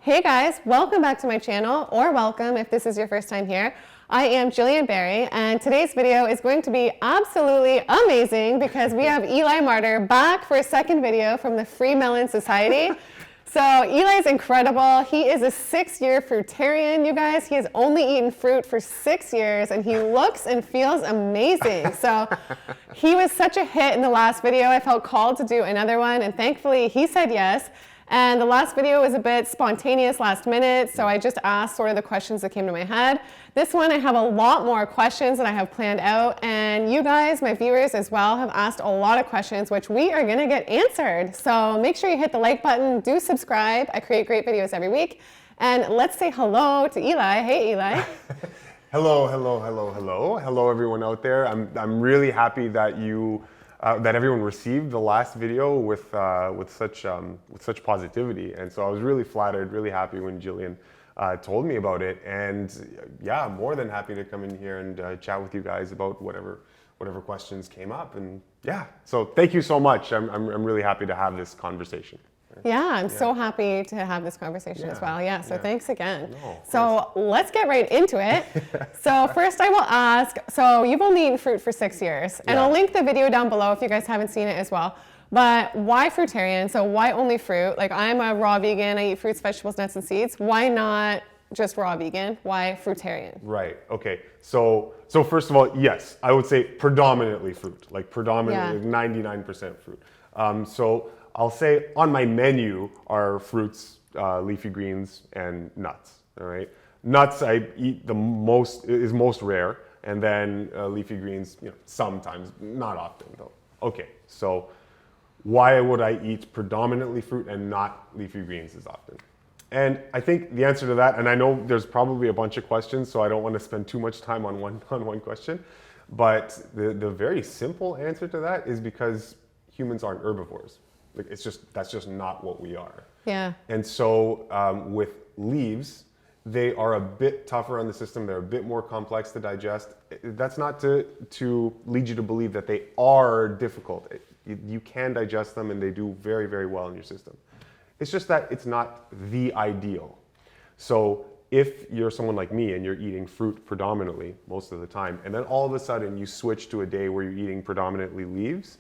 Hey guys, welcome back to my channel, or welcome if this is your first time here. I am Gillian Berry, and today's video is going to be absolutely amazing because we have Eli Martyr back for a second video from the Freemelon Society. So Eli's incredible. He is a 6-year fruitarian, you guys. He has only eaten fruit for 6 years, and he looks and feels amazing. So he was such a hit in the last video. I felt called to do another one, and thankfully he said yes. And the last video was a bit spontaneous, last minute, so I just asked sort of the questions that came to my head. This one, I have a lot more questions that I have planned out, and you guys, my viewers as well, have asked a lot of questions, which we are gonna get answered. So make sure you hit the like button, do subscribe. I create great videos every week. And let's say hello to Eli. Hey, Eli. Hello, hello, hello, hello. Hello, everyone out there. I'm really happy that that everyone received the last video with such positivity, and so I was really flattered, really happy when Gillian told me about it, and yeah, I'm more than happy to come in here and chat with you guys about whatever questions came up, and yeah, so thank you so much. I'm really happy to have this conversation. Yeah, I'm so happy to have this conversation as well. Yeah, so thanks again. No, so let's get right into it. So first I will ask, so you've only eaten fruit for 6 years, and I'll link the video down below if you guys haven't seen it as well. But why fruitarian? So why only fruit? Like, I'm a raw vegan, I eat fruits, vegetables, nuts, and seeds. Why not just raw vegan? Why fruitarian? Right, okay. So first of all, yes, I would say predominantly fruit, like predominantly 99% fruit. So I'll say on my menu are fruits, leafy greens, and nuts. All right, nuts I eat is most rare, and then leafy greens, sometimes, not often though. Okay, so why would I eat predominantly fruit and not leafy greens as often? And I think the answer to that, and I know there's probably a bunch of questions, so I don't want to spend too much time on one question, but the very simple answer to that is because humans aren't herbivores. Like, that's just not what we are. Yeah. And so with leaves, they are a bit tougher on the system. They're a bit more complex to digest. That's not to lead you to believe that they are difficult. You can digest them, and they do very, very well in your system. It's just that it's not the ideal. So if you're someone like me and you're eating fruit predominantly most of the time, and then all of a sudden you switch to a day where you're eating predominantly leaves,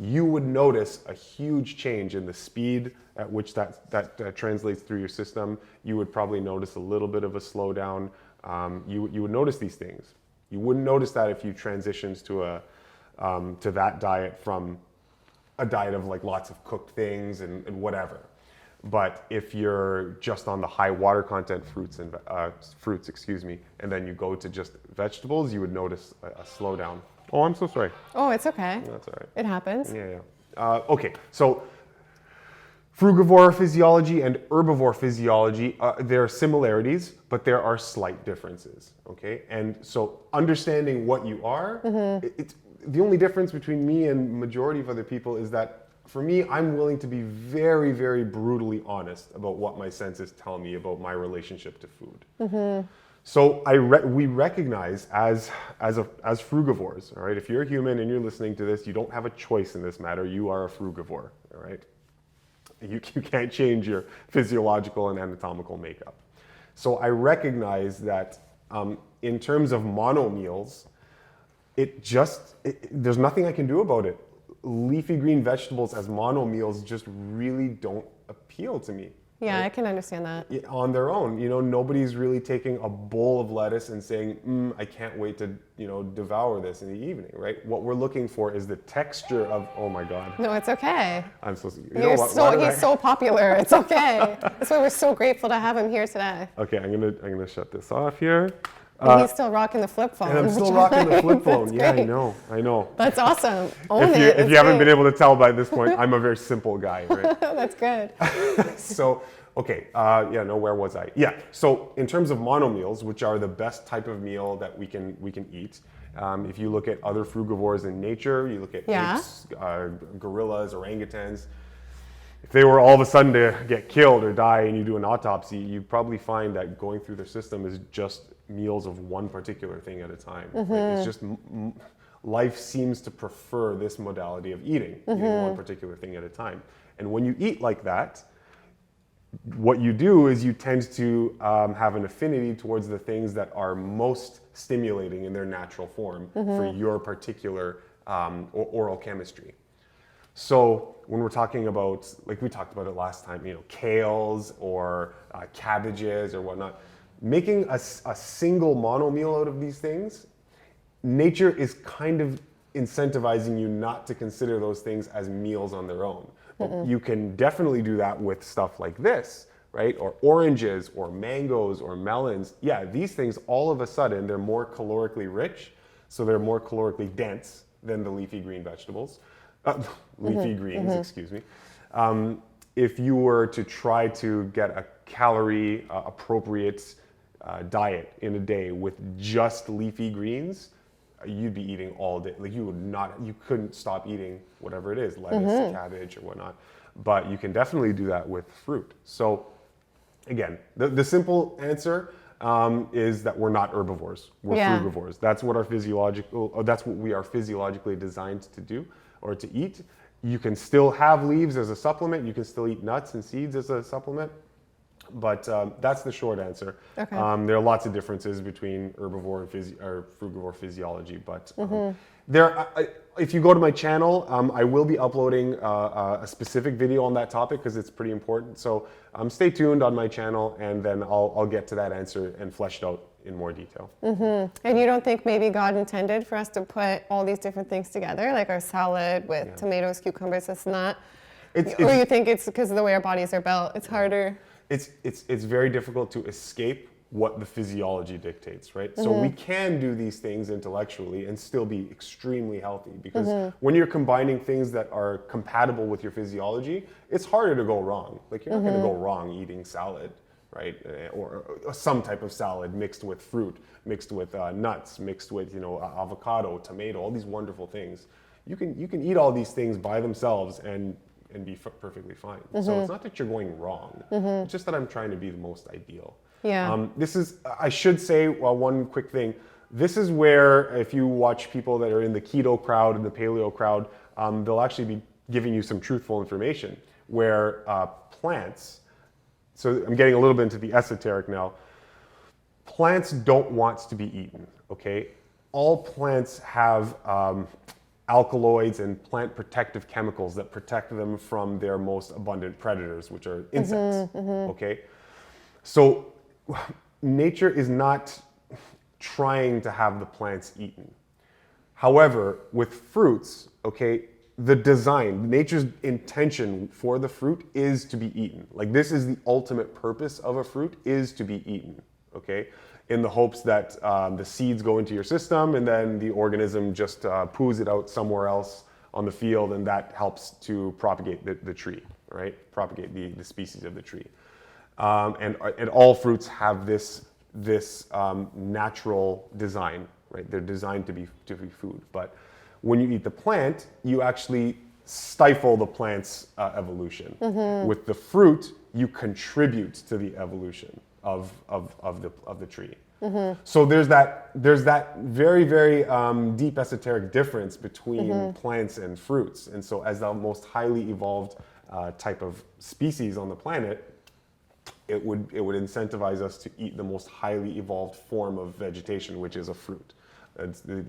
you would notice a huge change in the speed at which that translates through your system. You would probably notice a little bit of a slowdown. You would notice these things. You wouldn't notice that if you transitioned to that diet from a diet of like lots of cooked things and whatever. But if you're just on the high water content fruits, and then you go to just vegetables, you would notice a slowdown. Oh, I'm so sorry. Oh, it's okay. That's all right. It happens. Yeah. Okay, so Frugivoro physiology and herbivore physiology, there are similarities, but there are slight differences, okay? And so understanding what you are, it's the only difference between me and majority of other people is that for me, I'm willing to be very, very brutally honest about what my senses tell me about my relationship to food. So we recognize as frugivores, all right? If you're a human and you're listening to this, you don't have a choice in this matter. You are a frugivore, all right? You can't change your physiological and anatomical makeup. So I recognize that in terms of monomials, there's nothing I can do about it. Leafy green vegetables as monomials just really don't appeal to me. Yeah, right? I can understand that. On their own, nobody's really taking a bowl of lettuce and saying, I can't wait to, devour this in the evening, right? What we're looking for is the texture of, oh my God. No, it's okay. I'm so sorry. He's so popular. It's okay. That's why we're so grateful to have him here today. Okay, I'm gonna shut this off here. And he's still rocking the flip phone. And I'm still rocking the flip phone. Yeah, great. I know. That's awesome. If you haven't been able to tell by this point, I'm a very simple guy, right? That's good. So, okay, where was I? Yeah, so in terms of monomials, which are the best type of meal that we can eat, if you look at other frugivores in nature, you look at apes, gorillas, orangutans, if they were all of a sudden to get killed or die and you do an autopsy, you probably find that going through their system is just meals of one particular thing at a time. Right? It's just life seems to prefer this modality of eating one particular thing at a time. And when you eat like that, what you do is you tend to have an affinity towards the things that are most stimulating in their natural form for your particular oral chemistry. So when we're talking about, like we talked about it last time, kales or cabbages or whatnot, making a single monomial out of these things, nature is kind of incentivizing you not to consider those things as meals on their own. But you can definitely do that with stuff like this, right? Or oranges or mangoes or melons. Yeah, these things all of a sudden, they're more calorically rich, so they're more calorically dense than the leafy green vegetables. Leafy greens, excuse me. If you were to try to get a calorie appropriate diet in a day with just leafy greens, you'd be eating all day. Like you couldn't stop eating whatever it is, lettuce, cabbage, or whatnot. But you can definitely do that with fruit. So again, the simple answer is that we're not herbivores. We're frugivores. That's what that's what we are physiologically designed to do or to eat. You can still have leaves as a supplement. You can still eat nuts and seeds as a supplement. But that's the short answer. Okay. There are lots of differences between herbivore and frugivore physiology. But if you go to my channel, I will be uploading a specific video on that topic because it's pretty important. So stay tuned on my channel, and then I'll get to that answer and flesh it out in more detail. And you don't think maybe God intended for us to put all these different things together, like our salad with tomatoes, cucumbers, this and that? Or you think it's because of the way our bodies are built? It's harder. It's very difficult to escape what the physiology dictates, right? So we can do these things intellectually and still be extremely healthy because when you're combining things that are compatible with your physiology, it's harder to go wrong. Like you're not going to go wrong eating salad, right? Or some type of salad mixed with fruit, mixed with nuts, mixed with avocado, tomato, all these wonderful things. You can eat all these things by themselves and be perfectly fine. So it's not that you're going wrong. It's just that I'm trying to be the most ideal. Yeah. I should say one quick thing. This is where if you watch people that are in the keto crowd and the paleo crowd, they'll actually be giving you some truthful information where plants, so I'm getting a little bit into the esoteric now, plants don't want to be eaten, okay? All plants have alkaloids and plant protective chemicals that protect them from their most abundant predators, which are insects, okay? So nature is not trying to have the plants eaten. However, with fruits, okay, the design, nature's intention for the fruit is to be eaten. Like this is the ultimate purpose of a fruit is to be eaten, okay? In the hopes that the seeds go into your system and then the organism just poos it out somewhere else on the field, and that helps to propagate the tree, right? Propagate the species of the tree. And all fruits have this natural design, right? They're designed to be food. But when you eat the plant, you actually stifle the plant's evolution. With the fruit, you contribute to the evolution of the tree. So there's that very, very deep esoteric difference between plants and fruits. And so as the most highly evolved type of species on the planet, it would incentivize us to eat the most highly evolved form of vegetation, which is a fruit.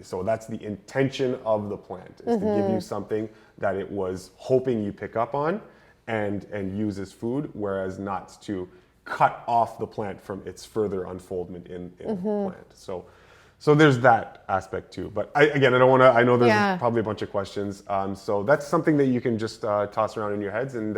So that's the intention of the plant, is to give you something that it was hoping you pick up on and use as food, whereas not to cut off the plant from its further unfoldment in the plant. So there's that aspect too. But I don't want to, I know there's probably a bunch of questions. So that's something that you can just toss around in your heads and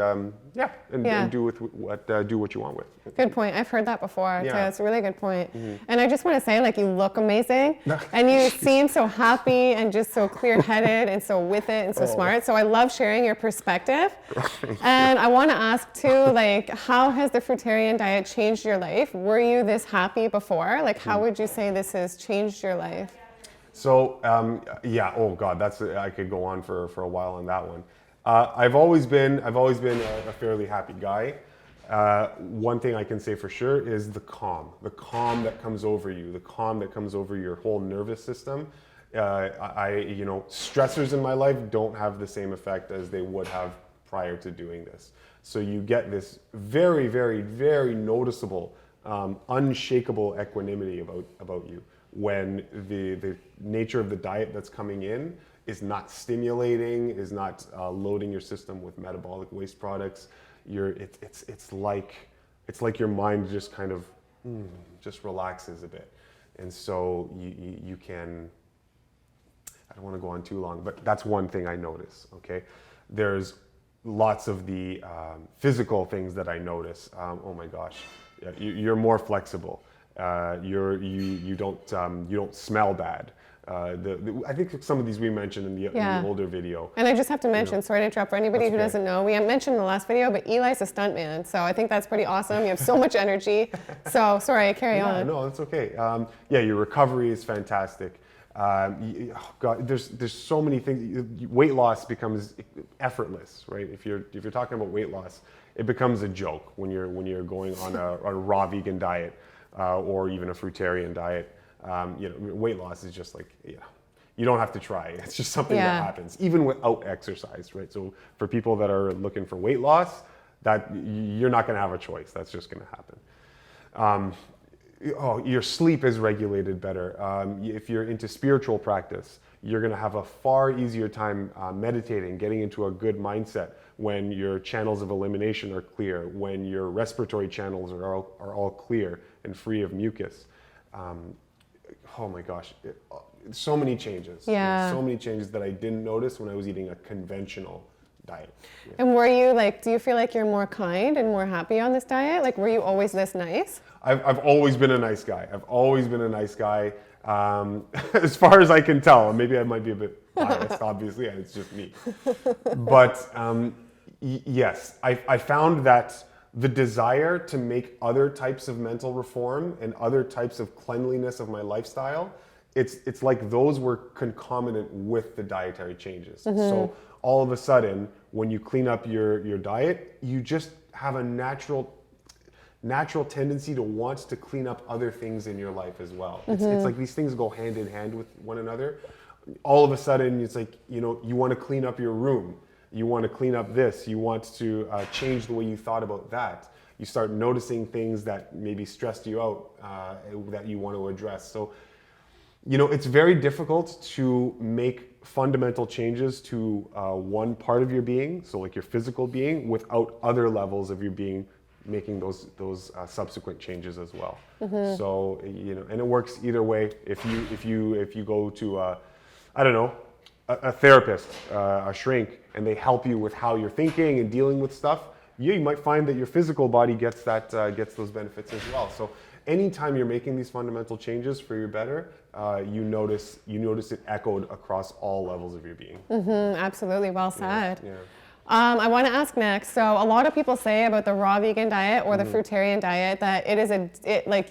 do what you want with. Good point. I've heard that before. So it's a really good point. And I just want to say, like, you look amazing and you seem so happy and just so clear-headed and so with it and so smart. So I love sharing your perspective. And I want to ask too, like, how has the fruitarian diet changed your life? Were you this happy before? Like, how would you say this has changed your life? So oh God, I could go on for a while on that one. I've always been a fairly happy guy. One thing I can say for sure is the calm that comes over you, the calm that comes over your whole nervous system. Stressors in my life don't have the same effect as they would have prior to doing this. So you get this very, very, very noticeable, unshakable equanimity about you when the nature of the diet that's coming in is not stimulating, is not loading your system with metabolic waste products. It's like your mind just kind of just relaxes a bit, and so you can. I don't want to go on too long, but that's one thing I notice. Okay, there's lots of the physical things that I notice. Oh my gosh, yeah, you're more flexible. You don't smell bad. I think some of these we mentioned in the older video. And I just have to mention, sorry to interrupt, for anybody who doesn't know, we mentioned in the last video, but Eli's a stuntman, so I think that's pretty awesome. You have so much energy. So sorry, carry on. No, that's okay. Your recovery is fantastic. God, there's so many things. Weight loss becomes effortless, right? If you're talking about weight loss, it becomes a joke when you're going on a raw vegan diet or even a fruitarian diet. Weight loss is just like, you don't have to try. It's just something that happens, even without exercise, right? So for people that are looking for weight loss, that you're not going to have a choice. That's just going to happen. Your sleep is regulated better. If you're into spiritual practice, you're going to have a far easier time meditating, getting into a good mindset when your channels of elimination are clear, when your respiratory channels are all clear and free of mucus. Oh my gosh, so many changes. Yeah. So many changes that I didn't notice when I was eating a conventional diet. Yeah. And were you do you feel like you're more kind and more happy on this diet? Like, were you always this nice? I've always been a nice guy. As far as I can tell. Maybe I might be a bit biased, obviously, and it's just me. But yes, I found that the desire to make other types of mental reform and other types of cleanliness of my lifestyle, it's like those were concomitant with the dietary changes. Mm-hmm. So all of a sudden, when you clean up your diet, you just have a natural tendency to want to clean up other things in your life as well. Mm-hmm. It's like these things go hand in hand with one another. All of a sudden, it's like, you want to clean up your room. You want to clean up this. You want to change the way you thought about that. You start noticing things that maybe stressed you out that you want to address. So, it's very difficult to make fundamental changes to one part of your being, so like your physical being, without other levels of your being making those subsequent changes as well. Mm-hmm. So and it works either way. If you go to a therapist, a shrink, and they help you with how you're thinking and dealing with stuff, you might find that your physical body gets those benefits as well. So anytime you're making these fundamental changes for your better, you notice it echoed across all levels of your being. Mm-hmm, absolutely, well said. Yeah. I want to ask next. So a lot of people say about the raw vegan diet or the fruitarian diet that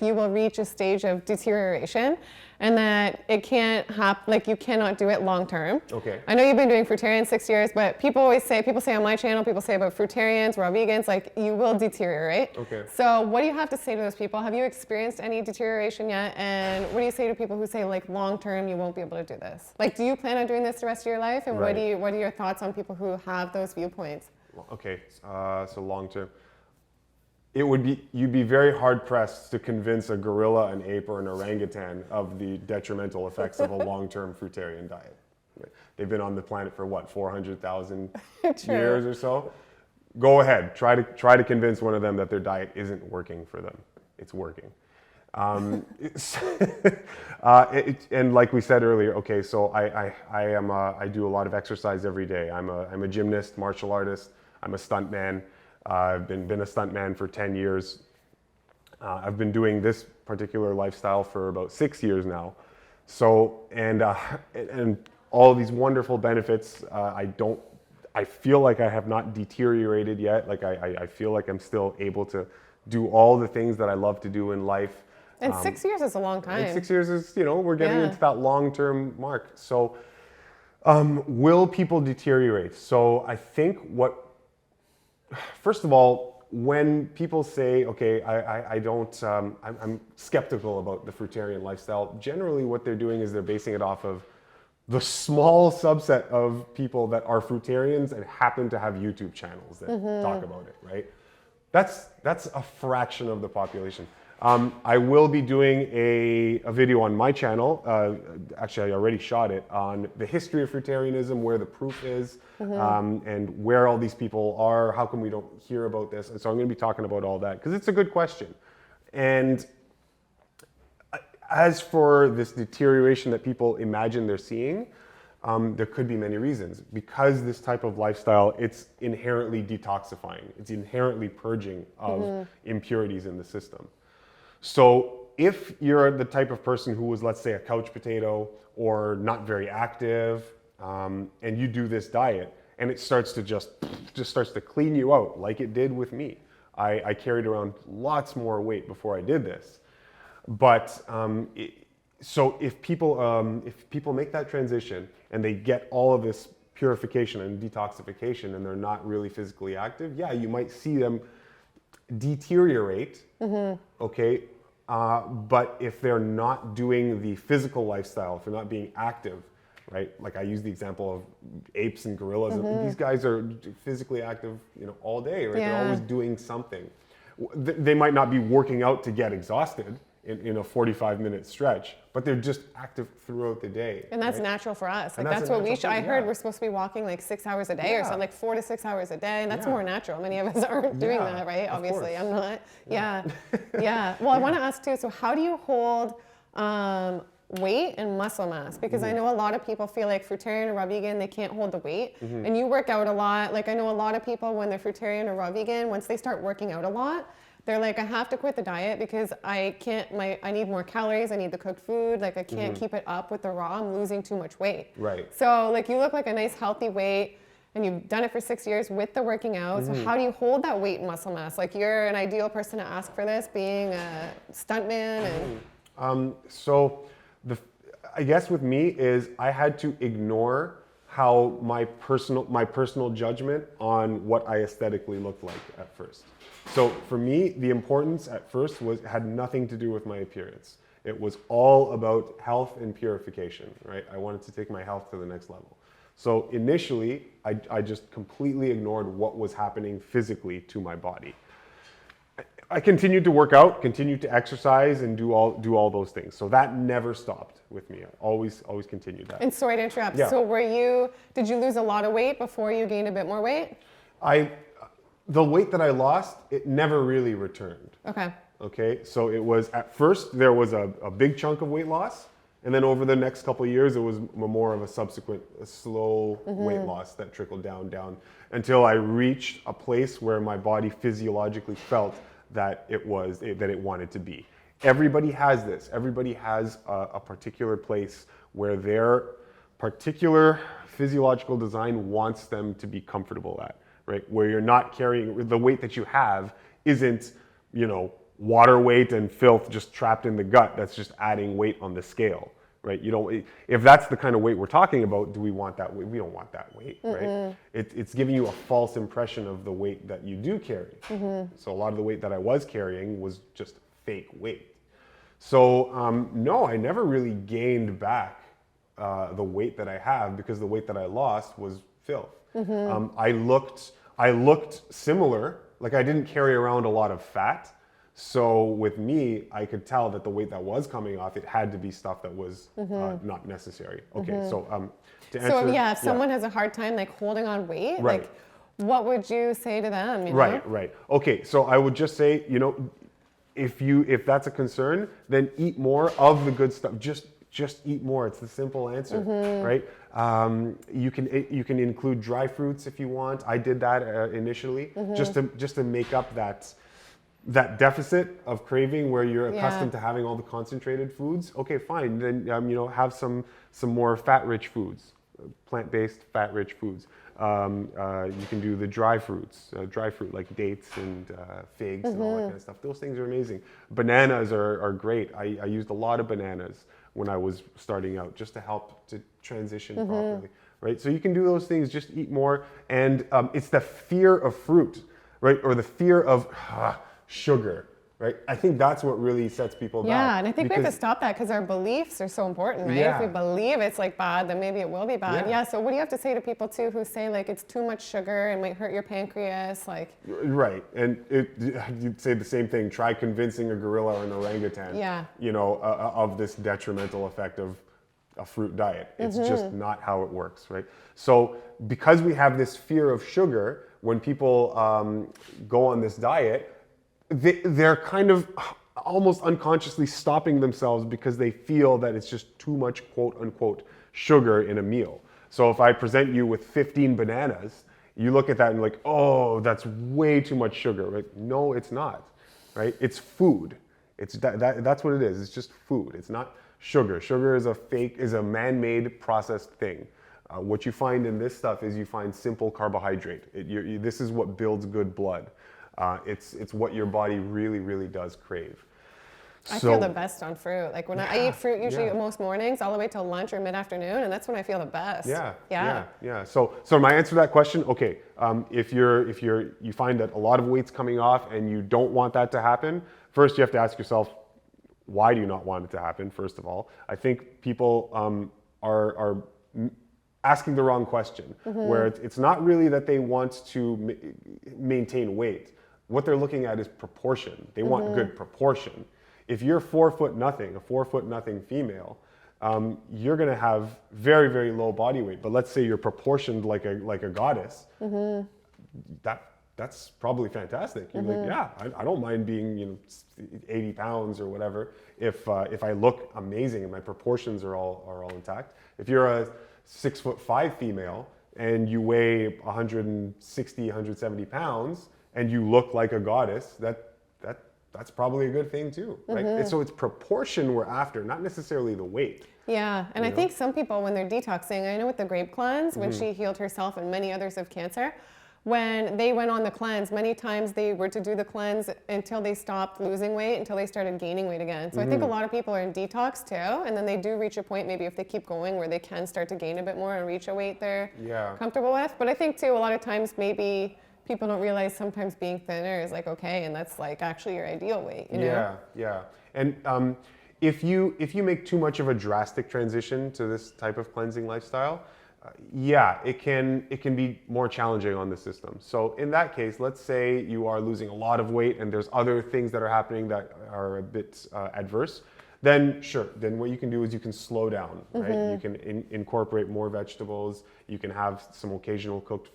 you will reach a stage of deterioration, and that it can't happen. You cannot do it long term. Okay. I know you've been doing fruitarian 6 years, but people say on my channel, people say about fruitarians, raw vegans, you will deteriorate. Okay. So what do you have to say to those people? Have you experienced any deterioration yet? And what do you say to people who say long term you won't be able to do this? Do you plan on doing this the rest of your life? And right. what are your thoughts on people who have those viewpoints? Okay, so long term. You'd be very hard pressed to convince a gorilla, an ape, or an orangutan of the detrimental effects of a long-term fruitarian diet. They've been on the planet for 400,000 years or so. Go ahead, try to convince one of them that their diet isn't working for them. It's working. And like we said earlier, okay, so I do a lot of exercise every day. I'm a gymnast, martial artist. I'm a stuntman. I've been a stuntman for 10 years. I've been doing this particular lifestyle for about 6 years now. So, and all of these wonderful benefits, I feel like I have not deteriorated yet. I feel like I'm still able to do all the things that I love to do in life. And 6 years is a long time. And 6 years is, we're getting into that long-term mark. So, will people deteriorate? So I think first of all, when people say, okay, I'm skeptical about the fruitarian lifestyle, generally what they're doing is they're basing it off of the small subset of people that are fruitarians and happen to have YouTube channels that talk about it, right? That's a fraction of the population. I will be doing a video on my channel. Actually, I already shot it on the history of fruitarianism, where the proof is, and where all these people are. How come we don't hear about this? And so I'm going to be talking about all that because it's a good question. And as for this deterioration that people imagine they're seeing, there could be many reasons. Because this type of lifestyle, it's inherently detoxifying. It's inherently purging of impurities in the system. So if you're the type of person who was, let's say, a couch potato or not very active, and you do this diet, and it starts to just starts to clean you out, like it did with me. I carried around lots more weight before I did this. But so if people make that transition and they get all of this purification and detoxification and they're not really physically active, yeah, you might see them deteriorate, okay? But if they're not doing the physical lifestyle, if they're not being active, right? Like I use the example of apes and gorillas. These guys are physically active, all day, right? They're always doing something. They might not be working out to get exhausted in a 45-minute stretch, but they're just active throughout the day. And that's natural for us. Like that's what I heard we're supposed to be walking like 6 hours a day or something, like 4 to 6 hours a day. And that's more natural. Many of us aren't doing that, right? Obviously, I'm not. Yeah. Well, I want to ask too, so how do you hold weight and muscle mass? Because I know a lot of people feel like fruitarian or raw vegan, they can't hold the weight. And you work out a lot. Like I know a lot of people when they're fruitarian or raw vegan, once they start working out a lot, they're like, I have to quit the diet because I can't, I need more calories, I need the cooked food, like I can't keep it up with the raw, I'm losing too much weight. Right. So like you look like a nice healthy weight and you've done it for 6 years with the working out. So how do you hold that weight and muscle mass? Like you're an ideal person to ask for this, being a stuntman and... I guess with me is I had to ignore how my personal judgment on what I aesthetically looked like at first. So for me, the importance at first had nothing to do with my appearance. It was all about health and purification, right? I wanted to take my health to the next level. So initially, I just completely ignored what was happening physically to my body. I continued to work out, continued to exercise, and do all those things. So that never stopped with me. I always continued that. And sorry to interrupt. Yeah. So did you lose a lot of weight before you gained a bit more weight? The weight that I lost, it never really returned. Okay. So it was, at first, there was a big chunk of weight loss. And then over the next couple of years, it was more of a slow weight loss that trickled down, until I reached a place where my body physiologically felt that it wanted to be. Everybody has this. Everybody has a particular place where their particular physiological design wants them to be comfortable at, right? Where you're not carrying, the weight that you have isn't, water weight and filth just trapped in the gut that's just adding weight on the scale, right? If that's the kind of weight we're talking about, do we want that weight? We don't want that weight, right? It's giving you a false impression of the weight that you do carry. So a lot of the weight that I was carrying was just fake weight. So no, I never really gained back the weight that I have because the weight that I lost was filth. I looked similar, like I didn't carry around a lot of fat. So with me, I could tell that the weight that was coming off, it had to be stuff that was not necessary. Okay, so to answer... So if someone has a hard time like holding on weight, like what would you say to them? Right. Okay, so I would just say, if that's a concern, then eat more of the good stuff. Just eat more. It's the simple answer, right? You can include dry fruits if you want. I did that initially, just to make up that deficit of craving where you're accustomed to having all the concentrated foods. Okay, fine. Then have some more fat-rich foods, plant-based fat-rich foods. You can do the dry fruits, dry fruit like dates and figs and all that kind of stuff. Those things are amazing. Bananas are great. I used a lot of bananas when I was starting out just to help to transition properly, right? So you can do those things, just eat more. And it's the fear of fruit, right? Or the fear of sugar right? I think that's what really sets people back. Yeah, and I think we have to stop that because our beliefs are so important, right? Yeah. If we believe it's like bad, then maybe it will be bad. Yeah. So what do you have to say to people too who say like it's too much sugar and might hurt your pancreas? Like, right, and you'd say the same thing. Try convincing a gorilla or an orangutan, of this detrimental effect of a fruit diet. It's just not how it works, right? So because we have this fear of sugar, when people go on this diet, they're kind of almost unconsciously stopping themselves because they feel that it's just too much quote unquote sugar in a meal. So if I present you with 15 bananas, you look at that and like, oh, that's way too much sugar. Right? No, it's not, right? It's food. That's what it is. It's just food. It's not sugar. Sugar is a man-made processed thing. What you find in this stuff is you find simple carbohydrate. This is what builds good blood. It's what your body really, really does crave. I feel the best on fruit. Like when I eat fruit usually most mornings all the way till lunch or mid-afternoon, and that's when I feel the best. Yeah. So my answer to that question, okay, if you find that a lot of weight's coming off and you don't want that to happen, first you have to ask yourself, why do you not want it to happen, first of all? I think people are asking the wrong question, where it's not really that they want to maintain weight. What they're looking at is proportion. They want good proportion. If you're 4'0", a 4'0" female, you're going to have very, very low body weight. But let's say you're proportioned like a goddess. That's probably fantastic. You're like, yeah, I don't mind being 80 pounds or whatever if I look amazing and my proportions are all intact. If you're a 6'5" female and you weigh 160, 170 pounds and you look like a goddess, that's probably a good thing too, right? So it's proportion we're after, not necessarily the weight. Yeah, and I think some people when they're detoxing, I know with the grape cleanse, when she healed herself and many others of cancer, when they went on the cleanse, many times they were to do the cleanse until they stopped losing weight, until they started gaining weight again. So I think a lot of people are in detox too, and then they do reach a point maybe if they keep going where they can start to gain a bit more and reach a weight they're comfortable with. But I think too, a lot of times maybe people don't realize sometimes being thinner is like okay, and that's like actually your ideal weight, you know? Yeah. And if you make too much of a drastic transition to this type of cleansing lifestyle, it can be more challenging on the system. So in that case, let's say you are losing a lot of weight and there's other things that are happening that are a bit adverse, then sure, then what you can do is you can slow down, right? You can incorporate more vegetables. You can have some occasional cooked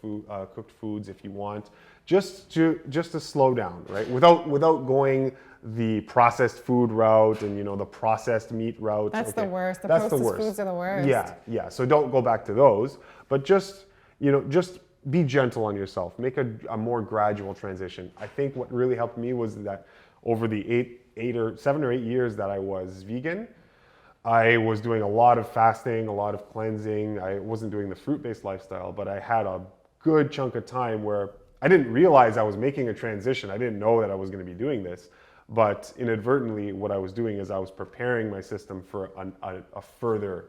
foods if you want, just to slow down, right? Without going the processed food route and the processed meat route. That's the worst. The processed foods are the worst. Yeah. So don't go back to those, but just be gentle on yourself. Make a more gradual transition. I think what really helped me was that over the 7 or 8 years that I was vegan, I was doing a lot of fasting, a lot of cleansing. I wasn't doing the fruit-based lifestyle, but I had a good chunk of time where I didn't realize I was making a transition. I didn't know that I was going to be doing this. But inadvertently, what I was doing is I was preparing my system for a further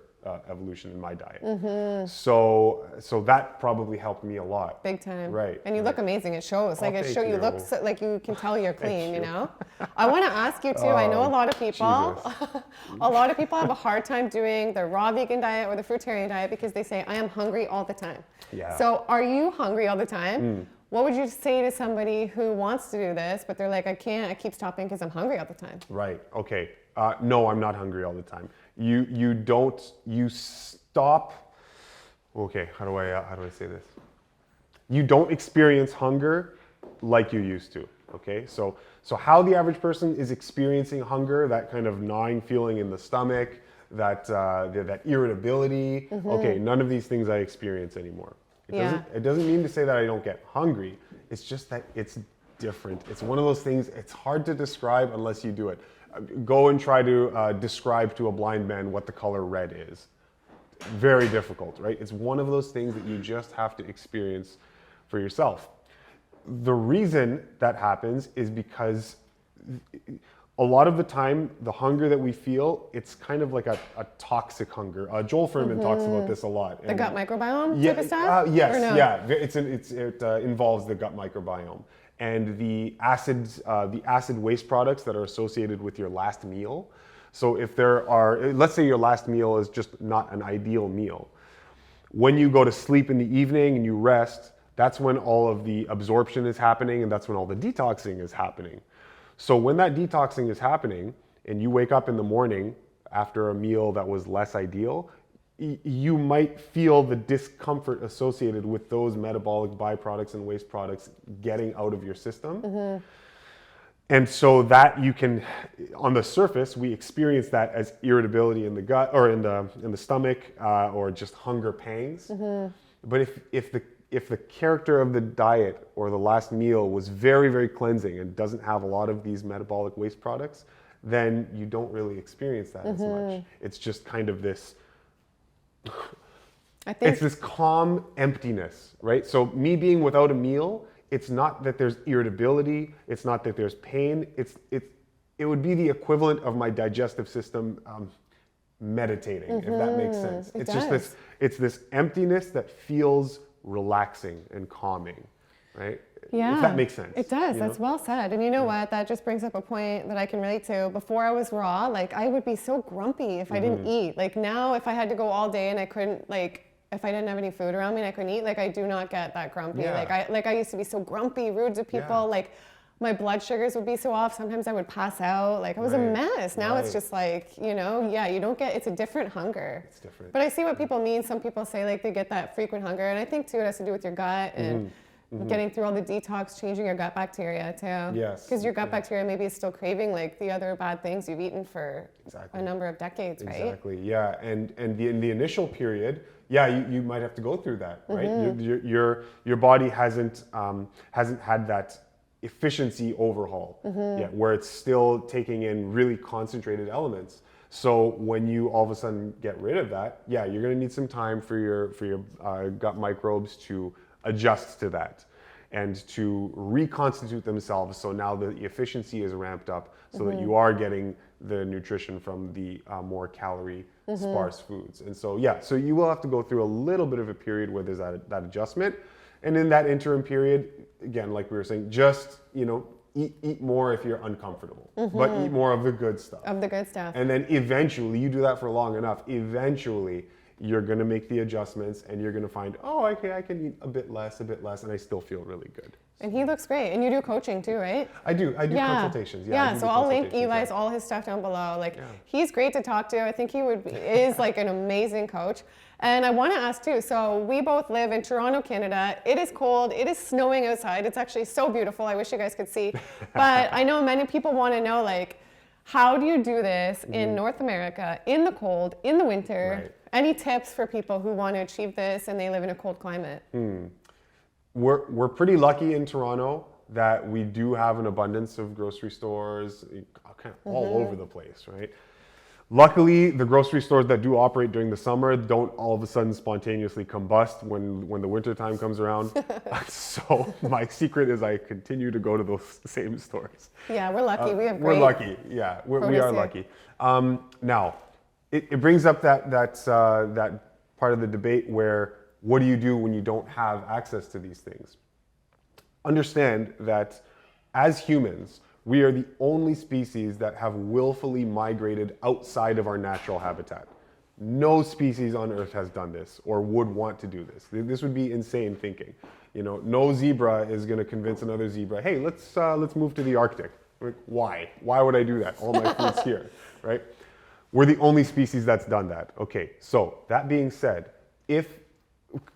evolution in my diet. So that probably helped me a lot. Big time. Right. And you look amazing. It shows. Like you look like you can tell you're clean. You know. I want to ask you too. I know a lot of people. A lot of people have a hard time doing the raw vegan diet or the fruitarian diet because they say I am hungry all the time. Yeah. So are you hungry all the time? What would you say to somebody who wants to do this, but they're like, I can't, I keep stopping because I'm hungry all the time? Right, okay. No, I'm not hungry all the time. You stop, okay, how do I say this? You don't experience hunger like you used to, okay? So how the average person is experiencing hunger, that kind of gnawing feeling in the stomach, that irritability, okay, none of these things I experience anymore. It doesn't mean to say that I don't get hungry. It's just that it's different. It's one of those things, it's hard to describe unless you do it. Go and try to describe to a blind man what the color red is. Very difficult, right? It's one of those things that you just have to experience for yourself. The reason that happens is because a lot of the time, the hunger that we feel, it's kind of like a toxic hunger. Joel Fuhrman talks about this a lot. The gut microbiome type of stuff? Yes, or no? yeah. It involves the gut microbiome. and the acid waste products that are associated with your last meal. So if there are, let's say your last meal is just not an ideal meal. When you go to sleep in the evening and you rest, that's when all of the absorption is happening, and that's when all the detoxing is happening. So when that detoxing is happening and you wake up in the morning after a meal that was less ideal, you might feel the discomfort associated with those metabolic byproducts and waste products getting out of your system. And so that you can, on the surface, we experience that as irritability in the gut or in the stomach, or just hunger pangs. But if the character of the diet or the last meal was very, very cleansing and doesn't have a lot of these metabolic waste products, then you don't really experience that as much. It's just kind of this, it's this calm emptiness, right? So me being without a meal, it's not that there's irritability, it's not that there's pain, it would be the equivalent of my digestive system meditating, if that makes sense. It It's does. just it's this emptiness that feels relaxing and calming, right? Yeah, If that makes sense. It does. you That's know? well said. And you know what? That just brings up a point that I can relate to. Before I was raw, like I would be so grumpy if I didn't eat. Like now, if I had to go all day and I couldn't, like, if I didn't have any food around me and I couldn't eat, like I do not get that grumpy. Yeah. Like I used to be so grumpy, rude to people. Yeah. Like my blood sugars would be so off. Sometimes I would pass out. Like I was a Right. mess. Now it's Right. just like, you don't get, it's a different hunger. It's different. But I see what people mean. Some people say like they get that frequent hunger. And I think too, it has to do with your gut and getting through all the detox, changing your gut bacteria too. Yes. Because your gut bacteria maybe is still craving like the other bad things you've eaten for Exactly. a number of decades, right? Exactly. Yeah, and in the initial period, yeah, you might have to go through that, right? Your body hasn't had that efficiency overhaul yet, where it's still taking in really concentrated elements. So when you all of a sudden get rid of that, yeah, you're going to need some time for your gut microbes to adjust to that and to reconstitute themselves. So now the efficiency is ramped up so that you are getting the nutrition from the more calorie sparse foods. And so, yeah, so you will have to go through a little bit of a period where there's that adjustment. And in that interim period, again, like we were saying, just, eat more if you're uncomfortable, but eat more of the good stuff. Of the good stuff. And then eventually, you do that for long enough, eventually you're going to make the adjustments and you're going to find, oh, okay, I can eat a bit less, and I still feel really good. And he looks great. And you do coaching too, right? I do consultations. I do So I'll link consultations, Eli's, yeah. all his stuff down below. Like he's great to talk to. I think is like an amazing coach. And I want to ask too, so we both live in Toronto, Canada. It is cold, it is snowing outside. It's actually so beautiful. I wish you guys could see. But I know many people want to know, like, how do you do this in North America, in the cold, in the winter? Right. Any tips for people who want to achieve this and they live in a cold climate? We're pretty lucky in Toronto that we do have an abundance of grocery stores kind of all over the place, right? Luckily, the grocery stores that do operate during the summer don't all of a sudden spontaneously combust when the winter time comes around. So my secret is I continue to go to those same stores. Yeah, we're lucky. We have We're great. lucky. Yeah, we produce are here. lucky. Now, it brings up that part of the debate where what do you do when you don't have access to these things? Understand that as humans, we are the only species that have willfully migrated outside of our natural habitat. No species on Earth has done this or would want to do this. This would be insane thinking. No zebra is going to convince another zebra, hey, let's move to the Arctic. Like, why? Why would I do that? All my food's here, right? We're the only species that's done that. Okay, so that being said,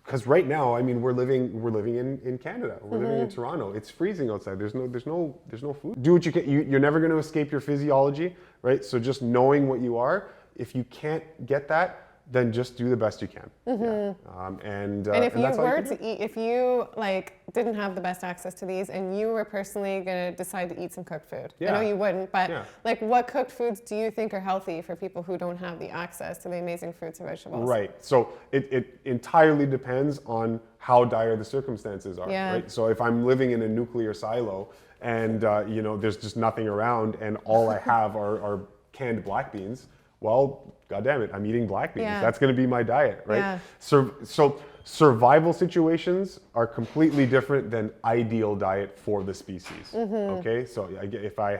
because right now, I mean, we're living in Canada. We're living in Toronto. It's freezing outside. There's no food. Do what you can. You're never going to escape your physiology, right? So just knowing what you are, if you can't get that, then just do the best you can. And if you that's all were can do. to eat, if you didn't have the best access to these, and you were personally gonna decide to eat some cooked food, I know you wouldn't, but what cooked foods do you think are healthy for people who don't have the access to the amazing fruits and vegetables? Right. So it entirely depends on how dire the circumstances are. Yeah. Right. So if I'm living in a nuclear silo and there's just nothing around, and all I have are canned black beans. well, God damn it, I'm eating black beans. Yeah. That's going to be my diet, right? Yeah. So survival situations are completely different than ideal diet for the species. Okay, so if I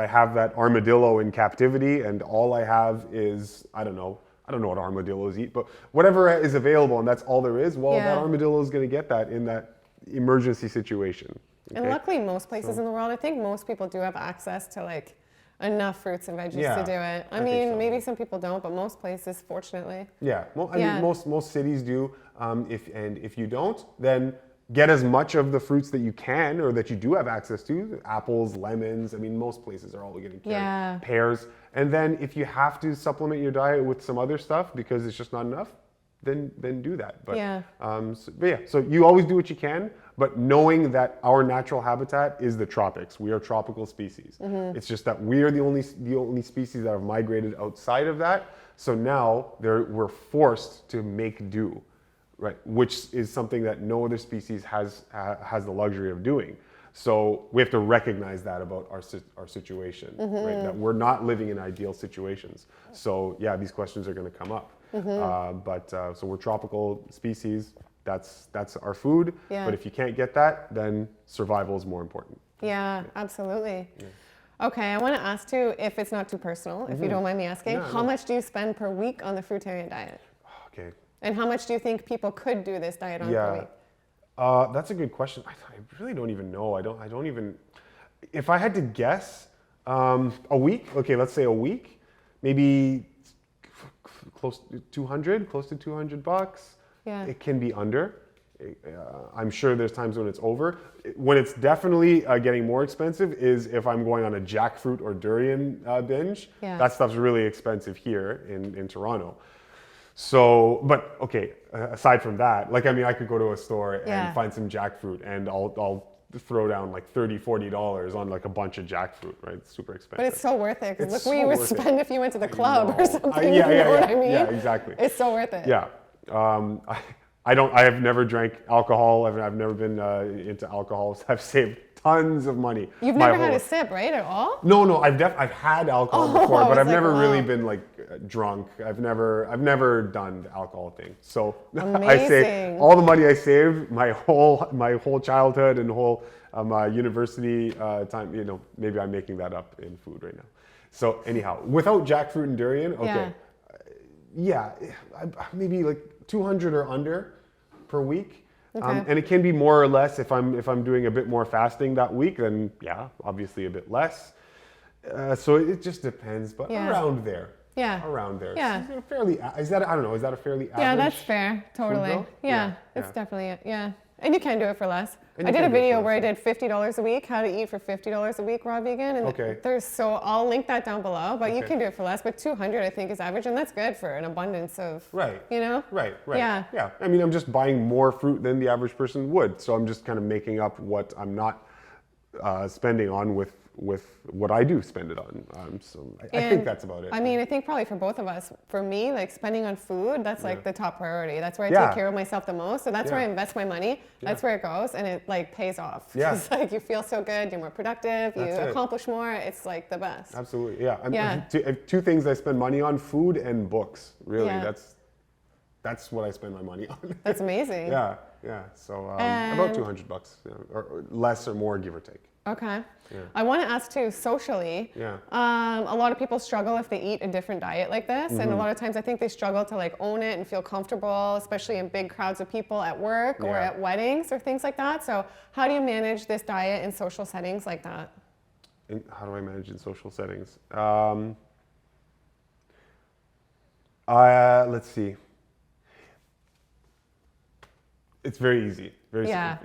have that armadillo in captivity and all I have is, I don't know what armadillos eat, but whatever is available and that's all there is, well, that armadillo is going to get that in that emergency situation. Okay? And luckily, most places in the world, I think most people do have access to like enough fruits and veggies to do it. I mean, so. maybe some people don't, but most places, fortunately. Yeah, well, I mean, most cities do. If you don't, then get as much of the fruits that you can or that you do have access to. Apples, lemons. I mean, most places are all going to carry pears. And then if you have to supplement your diet with some other stuff because it's just not enough, then do that. But so you always do what you can, but knowing that our natural habitat is the tropics. We are tropical species. It's just that we are the only species that have migrated outside of that. So now we're forced to make do, right? Which is something that no other species has the luxury of doing. So we have to recognize that about our situation, right? That we're not living in ideal situations. So yeah, these questions are going to come up. So we're tropical species. That's our food. Yeah. But if you can't get that, then survival is more important. Yeah, absolutely. Yeah. Okay, I want to ask too, if it's not too personal, if you don't mind me asking, how much do you spend per week on the fruitarian diet? Okay. And how much do you think people could do this diet on per week? That's a good question. I really don't even know. I don't even. If I had to guess, a week. Okay, let's say a week. Maybe close to $200 Yeah. It can be under. I'm sure there's times when it's over. When it's definitely getting more expensive is if I'm going on a jackfruit or durian binge. Yeah. That stuff's really expensive here in Toronto. So, but okay, aside from that, like, I mean, I could go to a store and find some jackfruit and I'll throw down like $30, $40 on like a bunch of jackfruit, right? It's super expensive. But it's so worth it, because look so where you would worth it. spend if you went to the club or something. Yeah, you know what I mean? Yeah, exactly. It's so worth it. Yeah. I have never drank alcohol. I've never been into alcohol. So I've saved tons of money. You've never had a sip, right, at all? No. I've had alcohol before, but I've never really wow. been like drunk. I've never done the alcohol thing. So I Amazing. say all the money I saved, my whole childhood and whole university time. You know, maybe I'm making that up in food right now. So anyhow, without jackfruit and durian, okay, maybe like 200 or under per week. Okay. And it can be more or less if I'm doing a bit more fasting that week, then yeah, obviously a bit less. So it just depends, but around there. Yeah. Around there. Yeah. Is that a fairly average? Yeah, that's fair. Totally. bill? Yeah, Yeah. it's definitely it. Yeah. And you can do it for less. And I you did a can do it video for where I less, did $50 a week, how to eat for $50 a week raw vegan. And Okay. I'll link that down below, but you Okay. can do it for less. But 200 I think is average, and that's good for an abundance of, Right. you know? Right. Yeah. Yeah. I mean, I'm just buying more fruit than the average person would. So I'm just kind of making up what I'm not spending on with what I do spend it on. I think that's about it. I mean, I think probably for both of us, for me, like spending on food, that's like the top priority. That's where I take care of myself the most. So that's where I invest my money. That's where it goes, and it like pays off. Yeah. It's like you feel so good, you're more productive, you That's it. accomplish more. It's like the best. Absolutely. Yeah. Yeah. Two things I spend money on: food and books. Really, Yeah. that's what I spend my money on. That's amazing. Yeah. So about $200, or less or more, give or take. Okay. Yeah. I want to ask too, socially, a lot of people struggle if they eat a different diet like this. And a lot of times I think they struggle to like own it and feel comfortable, especially in big crowds of people at work or at weddings or things like that. So how do you manage this diet in social settings like that? How do I manage in social settings? Let's see. It's very easy.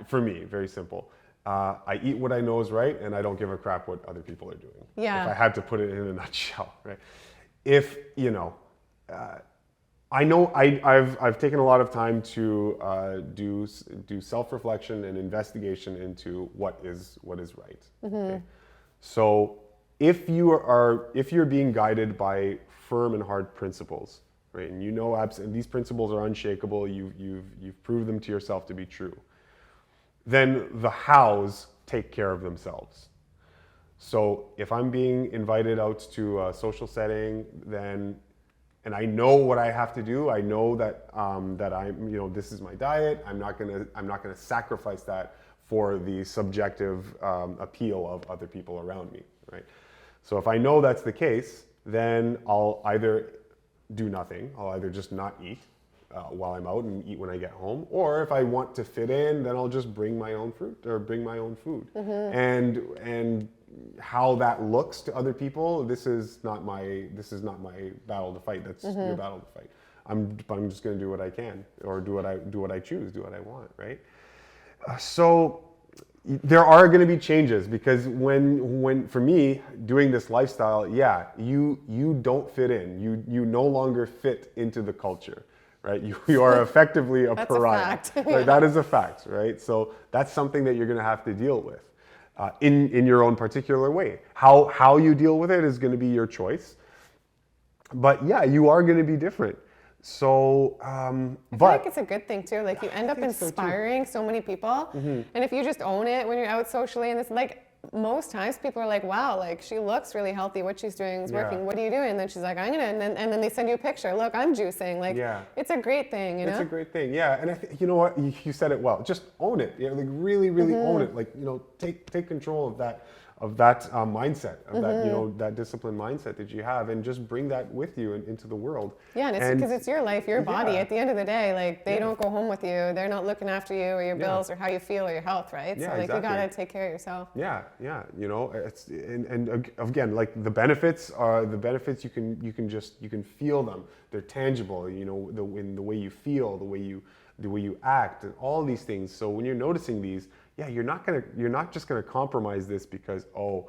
For me, very simple. I eat what I know is right, and I don't give a crap what other people are doing. Yeah. If I had to put it in a nutshell, right? If I know I've taken a lot of time to do self-reflection and investigation into what is right. Okay? So if you're being guided by firm and hard principles, right, and and these principles are unshakable, you've proved them to yourself to be true, then the hows take care of themselves. So if I'm being invited out to a social setting, then, and I know what I have to do, I know that that I'm, this is my diet. I'm not gonna sacrifice that for the subjective appeal of other people around me, right? So if I know that's the case, then I'll either do nothing. I'll either just not eat while I'm out and eat when I get home, or if I want to fit in, then I'll just bring my own fruit or bring my own food. And how that looks to other people, this is not my battle to fight. That's your battle to fight. I'm just going to do what I can, or do what I choose, do what I want, right? So there are going to be changes, because when for me doing this lifestyle, you don't fit in. You no longer fit into the culture, right? You are effectively a pariah. A fact. Right? That is a fact, right? So that's something that you're going to have to deal with in your own particular way. How you deal with it is going to be your choice. But yeah, you are going to be different. So, I feel like it's a good thing too. Like you end up inspiring so many people, and if you just own it when you're out socially, and it's like most times people are like, "Wow, like she looks really healthy. What she's doing is working. What are you doing?" And then she's like, "I'm gonna," and then they send you a picture. Look, I'm juicing. Like, it's a great thing, you know. It's a great thing, yeah. And you know what? You said it well. Just own it. Like really, really own it. Like take control of that mindset, of that that disciplined mindset that you have, and just bring that with you into the world. Yeah, and it's because it's your life, your body. At the end of the day, like they don't go home with you. They're not looking after you or your bills or how you feel or your health, right? Yeah, so like exactly. you gotta take care of yourself. Yeah. It's and again, like the benefits you can feel them. They're tangible. In the way you feel, the way you act, and all these things. So when you're noticing these, you're not just gonna compromise this because the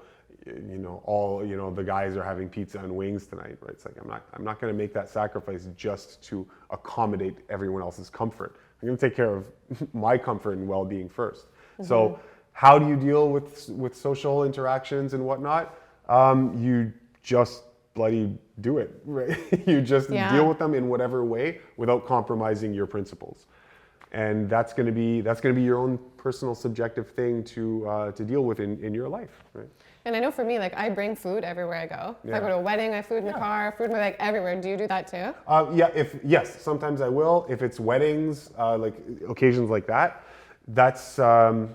guys are having pizza and wings tonight, right? It's like I'm not gonna make that sacrifice just to accommodate everyone else's comfort. I'm gonna take care of my comfort and well-being first. So how do you deal with social interactions and whatnot? You just bloody do it, right? You just deal with them in whatever way without compromising your principles. And that's going to be your own personal subjective thing to deal with in your life, right? And I know for me, like I bring food everywhere I go. If I go to a wedding, I have food in the car, food in my bag, everywhere. Do you do that too? Yes, sometimes I will. If it's weddings, like occasions like that, that's that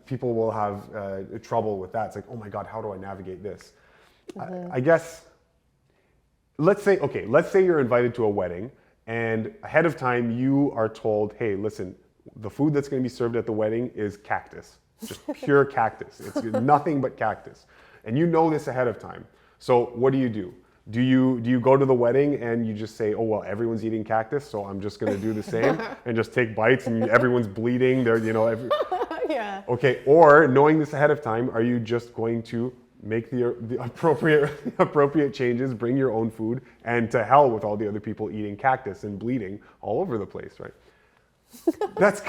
people will have trouble with that. It's like, oh my God, how do I navigate this? I guess. Let's say you're invited to a wedding. And ahead of time, you are told, hey, listen, the food that's going to be served at the wedding is cactus, just pure cactus. It's nothing but cactus. And you know this ahead of time. So what do? Do you go to the wedding and you just say, oh, well, everyone's eating cactus, so I'm just going to do the same and just take bites and everyone's bleeding. Yeah. Okay, or knowing this ahead of time, are you just going to make the appropriate changes, bring your own food, and to hell with all the other people eating cactus and bleeding all over the place, right? That's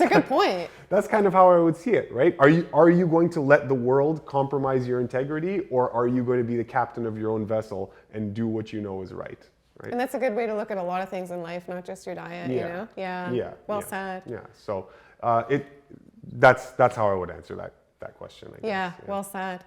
a good point. That's kind of how I would see it, right? Are you going to let the world compromise your integrity, or are you going to be the captain of your own vessel and do what you know is right? Right? And that's a good way to look at a lot of things in life, not just your diet, you know? Yeah. Well said. Yeah. So that's how I would answer that question, I guess. Yeah, well said.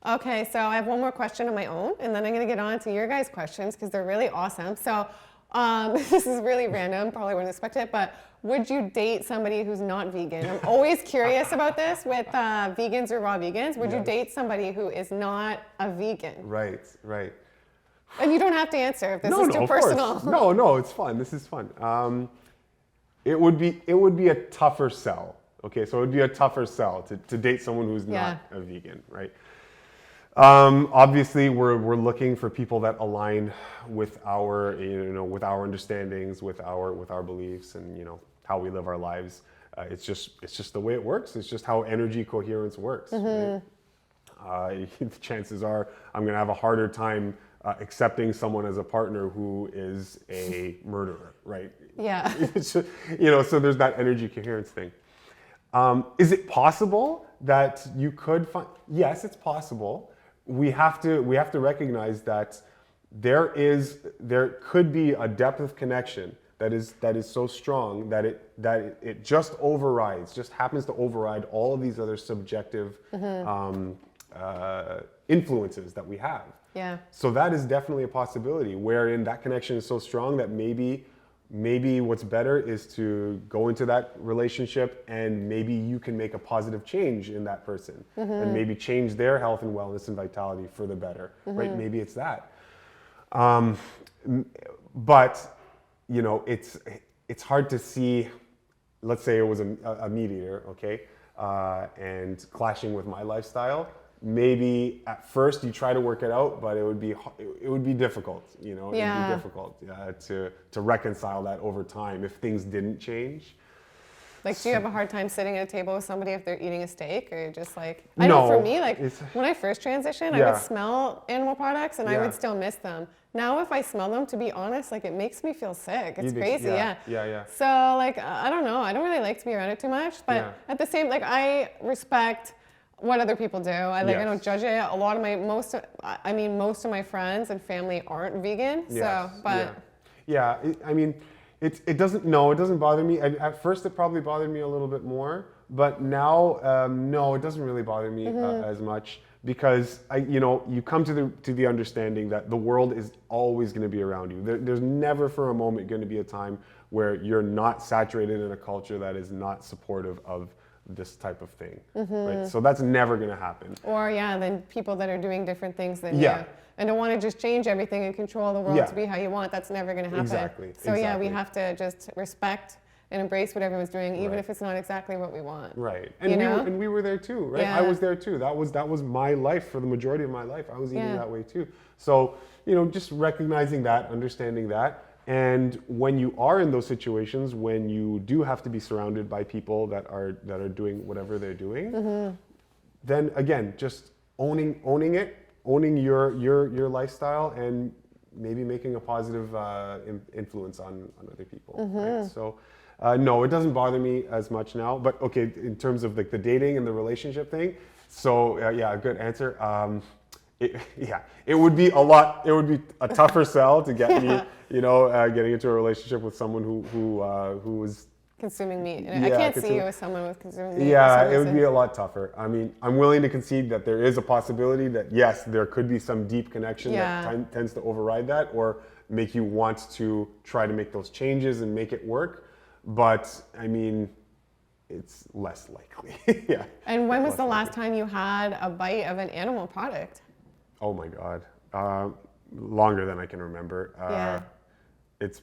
Okay, so I have one more question of my own, and then I'm going to get on to your guys' questions because they're really awesome. So this is really random, probably wouldn't expect it, but would you date somebody who's not vegan? I'm always curious about this with vegans or raw vegans. Would you date somebody who is not a vegan? Right. And you don't have to answer if this is too personal. No, it's fun. This is fun. It would be a tougher sell. Okay, so it would be a tougher sell to date someone who's not a vegan, right? Obviously, we're looking for people that align with our with our understandings, with our beliefs, and how we live our lives. It's just the way it works. It's just how energy coherence works. Right? The chances are I'm going to have a harder time accepting someone as a partner who is a murderer, right? Yeah. So there's that energy coherence thing. Is it possible that you could find? Yes, it's possible. We have to recognize that there could be a depth of connection that is so strong that it just happens to override all of these other subjective influences that we have. Yeah. So that is definitely a possibility wherein that connection is so strong that maybe what's better is to go into that relationship and maybe you can make a positive change in that person and maybe change their health and wellness and vitality for the better, right? Maybe it's that. But, you know, it's hard to see, let's say it was a meat eater, okay, and clashing with my lifestyle. Maybe at first you try to work it out, but it would be difficult, you know, it would be difficult to reconcile that over time if things didn't change. Like, do you have a hard time sitting at a table with somebody if they're eating a steak, or just like, I know for me, like when I first transitioned, I would smell animal products and I would still miss them. Now, if I smell them, to be honest, like it makes me feel sick. It's crazy, yeah. So like, I don't know. I don't really like to be around it too much, but at the same, like I respect what other people do. I don't judge it. A lot of most of my friends and family aren't vegan. So, but I mean, it doesn't bother me. At first, it probably bothered me a little bit more, but now, no, it doesn't really bother me as much because you come to the understanding that the world is always going to be around you. There's never for a moment going to be a time where you're not saturated in a culture that is not supportive of this type of thing, right? So that's never going to happen. Or then people that are doing different things than you, and don't want to just change everything and control the world to be how you want. That's never going to happen. Exactly. So we have to just respect and embrace what everyone's doing, even if it's not exactly what we want. Right. And we were there too, right? Yeah. I was there too. That was my life for the majority of my life. I was eating that way too. So just recognizing that, understanding that. And when you are in those situations, when you do have to be surrounded by people that are doing whatever they're doing, then again, just owning your lifestyle and maybe making a positive influence on other people. Right? So no, it doesn't bother me as much now. But okay, in terms of like the dating and the relationship thing, so a good answer. It would be a tougher sell to get me, getting into a relationship with someone who was consuming meat. I can't see you as someone with consuming meat. Yeah, it would be a lot tougher. I mean, I'm willing to concede that there is a possibility that yes, there could be some deep connection that tends to override that or make you want to try to make those changes and make it work. But I mean, it's less likely. And when was the last time you had a bite of an animal product? Oh my God. Longer than I can remember. It's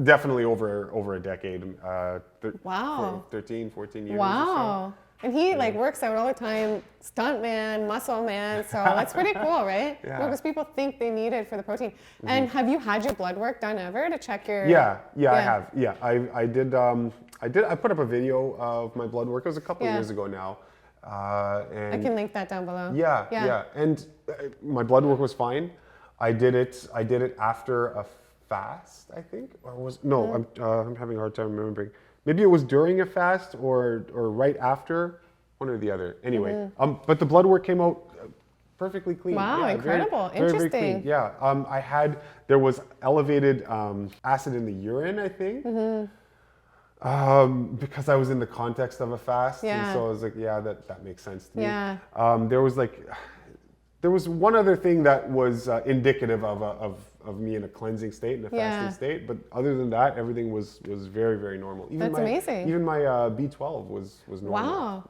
definitely over a decade. Wow. 13, 14 years Wow. or so. And he works out all the time, stunt man, muscle man. So that's pretty cool, right? Because people think they need it for the protein. And have you had your blood work done ever to check your? Yeah, I have. Yeah, I did. I put up a video of my blood work. It was a couple of years ago now. And I can link that down below. Yeah. And my blood work was fine. I did it after a fast, I think, or I'm having a hard time remembering. Maybe it was during a fast or right after, one or the other. Anyway, but the blood work came out perfectly clean. Wow, incredible, interesting. Very clean. Yeah, there was elevated acid in the urine, I think. Because I was in the context of a fast, and so I was like, that makes sense to me. Yeah. There was one other thing that was indicative of me in a cleansing state, in a fasting state, but other than that, everything was very, very normal. That's amazing. Even my B12 was normal. Wow.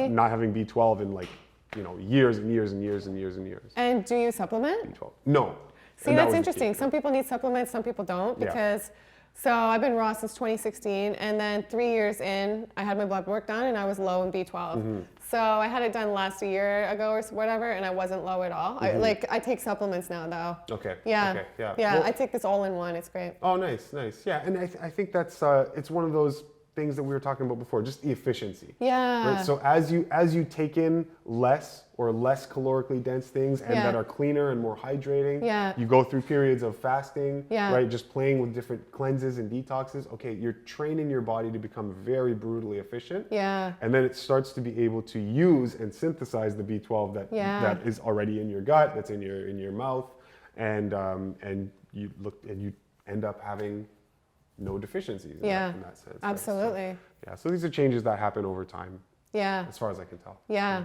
Not having B12 in years and years and years and years and years. And do you supplement? B12. No. See, that's interesting. Some people need supplements, some people don't, because so I've been raw since 2016, and then 3 years in, I had my blood work done, and I was low in B12. So I had it done last year ago or whatever, and I wasn't low at all. I take supplements now, though. Okay. Yeah. Well, I take this all-in-one. It's great. Oh, nice. Yeah, and I think that's it's one of those things that we were talking about before, just the efficiency. Yeah. Right? So as you take in less calorically dense things and that are cleaner and more hydrating, you go through periods of fasting, right? Just playing with different cleanses and detoxes. Okay, you're training your body to become very brutally efficient. Yeah. And then it starts to be able to use and synthesize the B12 that is already in your gut, that's in your mouth, and you end up having no deficiencies in, Yeah, in that sense. absolutely. Right? So these are changes that happen over time. Yeah. As far as I can tell. Yeah.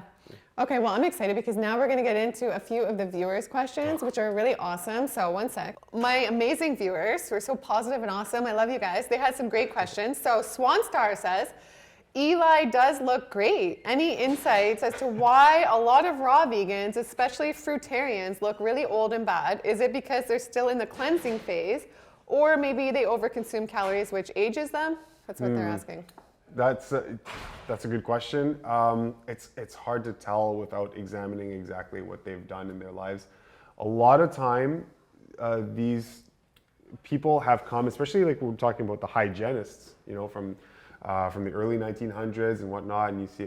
Okay, well, I'm excited because now we're going to get into a few of the viewers' questions, which are really awesome. So, one sec. My amazing viewers who are so positive and awesome, I love you guys. They had some great questions. So, Swan Star says, Eli does look great. Any insights as to why a lot of raw vegans, especially fruitarians, look really old and bad? Is it because they're still in the cleansing phase, or maybe they overconsume calories, which ages them? That's what they're asking. That's a good question. It's hard to tell without examining exactly what they've done in their lives. A lot of time, these people have come, especially like we're talking about the hygienists, from the early 1900s and whatnot, and you see,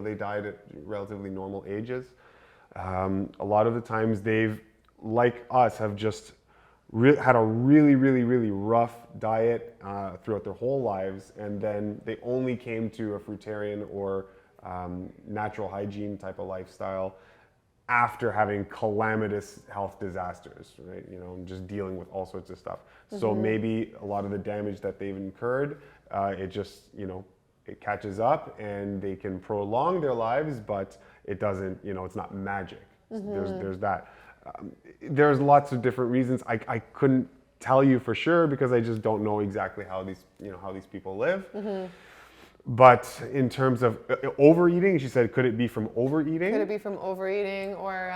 they died at relatively normal ages. A lot of the times they've, like us, have just had a really, really, really rough diet throughout their whole lives, and then they only came to a fruitarian or natural hygiene type of lifestyle after having calamitous health disasters, right? Just dealing with all sorts of stuff. So maybe a lot of the damage that they've incurred, it just, it catches up and they can prolong their lives, but it doesn't, it's not magic. There's that. There's lots of different reasons. I couldn't tell you for sure because I just don't know exactly how these people live. But in terms of overeating, she said, could it be from overeating? Could it be from overeating or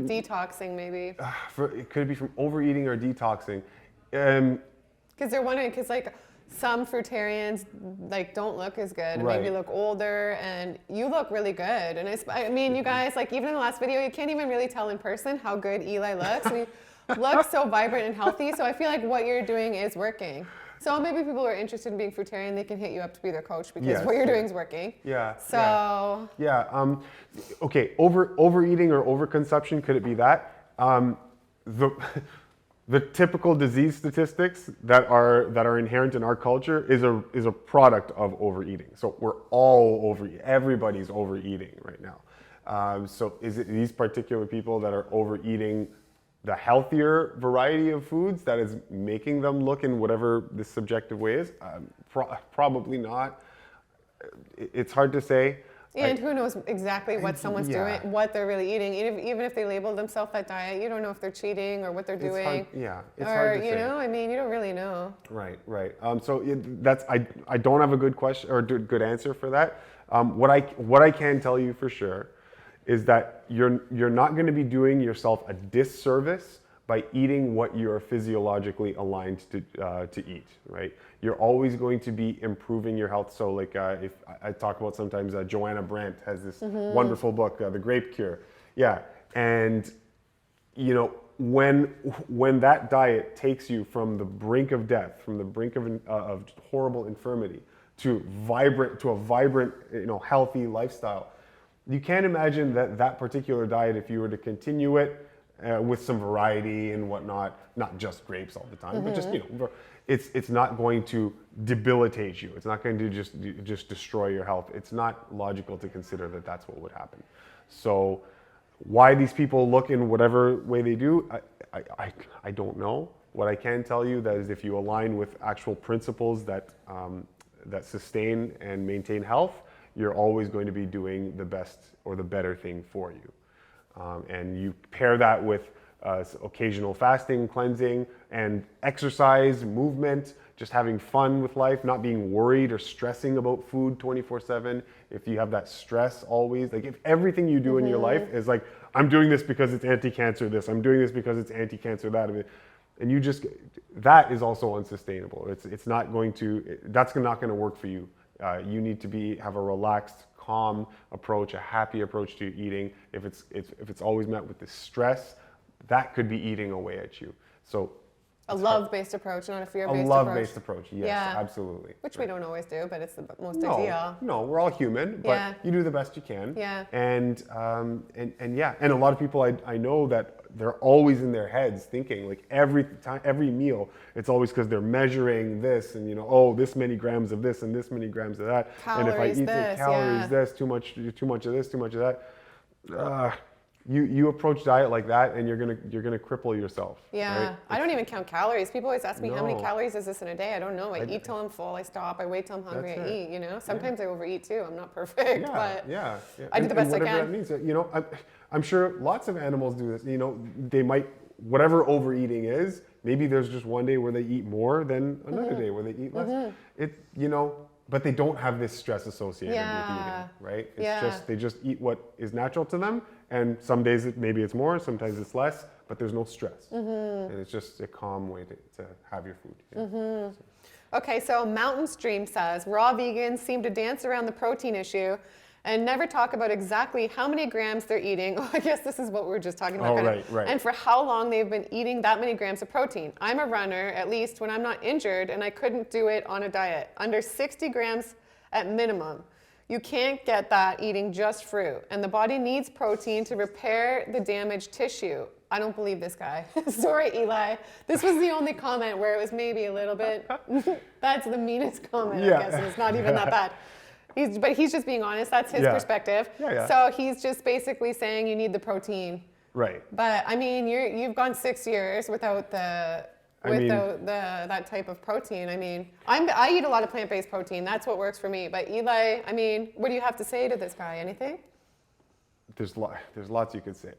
detoxing maybe? Could it be from overeating or detoxing? Because they're wondering, because like some fruitarians don't look as good, and maybe look older, and you look really good. And I mean, you guys, even in the last video, you can't even really tell in person how good Eli looks. And he looks so vibrant and healthy. So I feel like what you're doing is working. So maybe people who are interested in being fruitarian, they can hit you up to be their coach because what you're doing is working. Yeah. So. Yeah. Okay. Overeating or overconsumption, could it be that? The typical disease statistics that are inherent in our culture is a product of overeating. So we're all overeating. Everybody's overeating right now. So is it these particular people that are overeating the healthier variety of foods that is making them look in whatever this subjective way is? Probably not. It's hard to say. And who knows exactly what someone's doing, what they're really eating. Even if they label themselves that diet, you don't know if they're cheating or what they're doing. It's hard to say. I mean, you don't really know. Right. So that's I don't have a good question or good answer for that. What I can tell you for sure is that you're not going to be doing yourself a disservice by eating what you're physiologically aligned to eat, right? You're always going to be improving your health. So if I talk about sometimes, Joanna Brandt has this wonderful book, The Grape Cure. Yeah, and when that diet takes you from the brink of death, from the brink of horrible infirmity to a vibrant, healthy lifestyle, you can't imagine that particular diet, if you were to continue it, with some variety and whatnot, not just grapes all the time, but just it's not going to debilitate you. It's not going to just destroy your health. It's not logical to consider that that's what would happen. So why these people look in whatever way they do, I don't know. What I can tell you that is if you align with actual principles that sustain and maintain health, you're always going to be doing the best or the better thing for you. And you pair that with occasional fasting, cleansing, and exercise, movement, just having fun with life, not being worried or stressing about food 24/7. If you have that stress always, if everything you do in your life is I'm doing this because it's anti-cancer this, I'm doing this because it's anti-cancer that, and that is also unsustainable. It's not going to, that's not going to work for you. You need to have a relaxed, calm approach, a happy approach to eating. If it's always met with this stress, that could be eating away at you. So a love-based approach, not a fear-based approach. A love-based approach, yes, absolutely. Which we don't always do, but it's the most ideal. No, we're all human, but you do the best you can. Yeah. And a lot of people I know that they're always in their heads thinking every meal, it's always because they're measuring this and this many grams of this and this many grams of that. Calories, and if I eat the calories, this, too much of this, too much of that. you approach diet like that, and you're gonna cripple yourself. Yeah, right? I don't even count calories. People always ask me how many No. calories is this in a day. I don't know. I eat till I'm full. I stop. I wait till I'm hungry. I eat. You know, sometimes I overeat too. I'm not perfect, but I do the best I can. Whatever that means. You know, I'm sure lots of animals do this. You know, they might, whatever overeating is, maybe there's just one day where they eat more than another day where they eat less. You know, but they don't have this stress associated with eating, right? It's just, they just eat what is natural to them, and some days maybe it's more, sometimes it's less, but there's no stress. And it's just a calm way to have your food. So. Okay, so Mountain Stream says, raw vegans seem to dance around the protein issue and never talk about exactly how many grams they're eating. Oh, I guess this is what we were just talking about. Right. And for how long they've been eating that many grams of protein. I'm a runner, at least when I'm not injured, and I couldn't do it on a diet. Under 60 grams at minimum. You can't get that eating just fruit. And the body needs protein to repair the damaged tissue. I don't believe this guy. Sorry, Eli. This was the only comment where it was maybe a little bit, that's the meanest comment, I guess, and it's not even that bad. But he's just being honest. That's his perspective. So he's just basically saying you need the protein. Right. But I mean, you've gone 6 years without that type of protein. I mean, I eat a lot of plant-based protein. That's what works for me. But Eli, I mean, what do you have to say to this guy? Anything? There's lots you could say.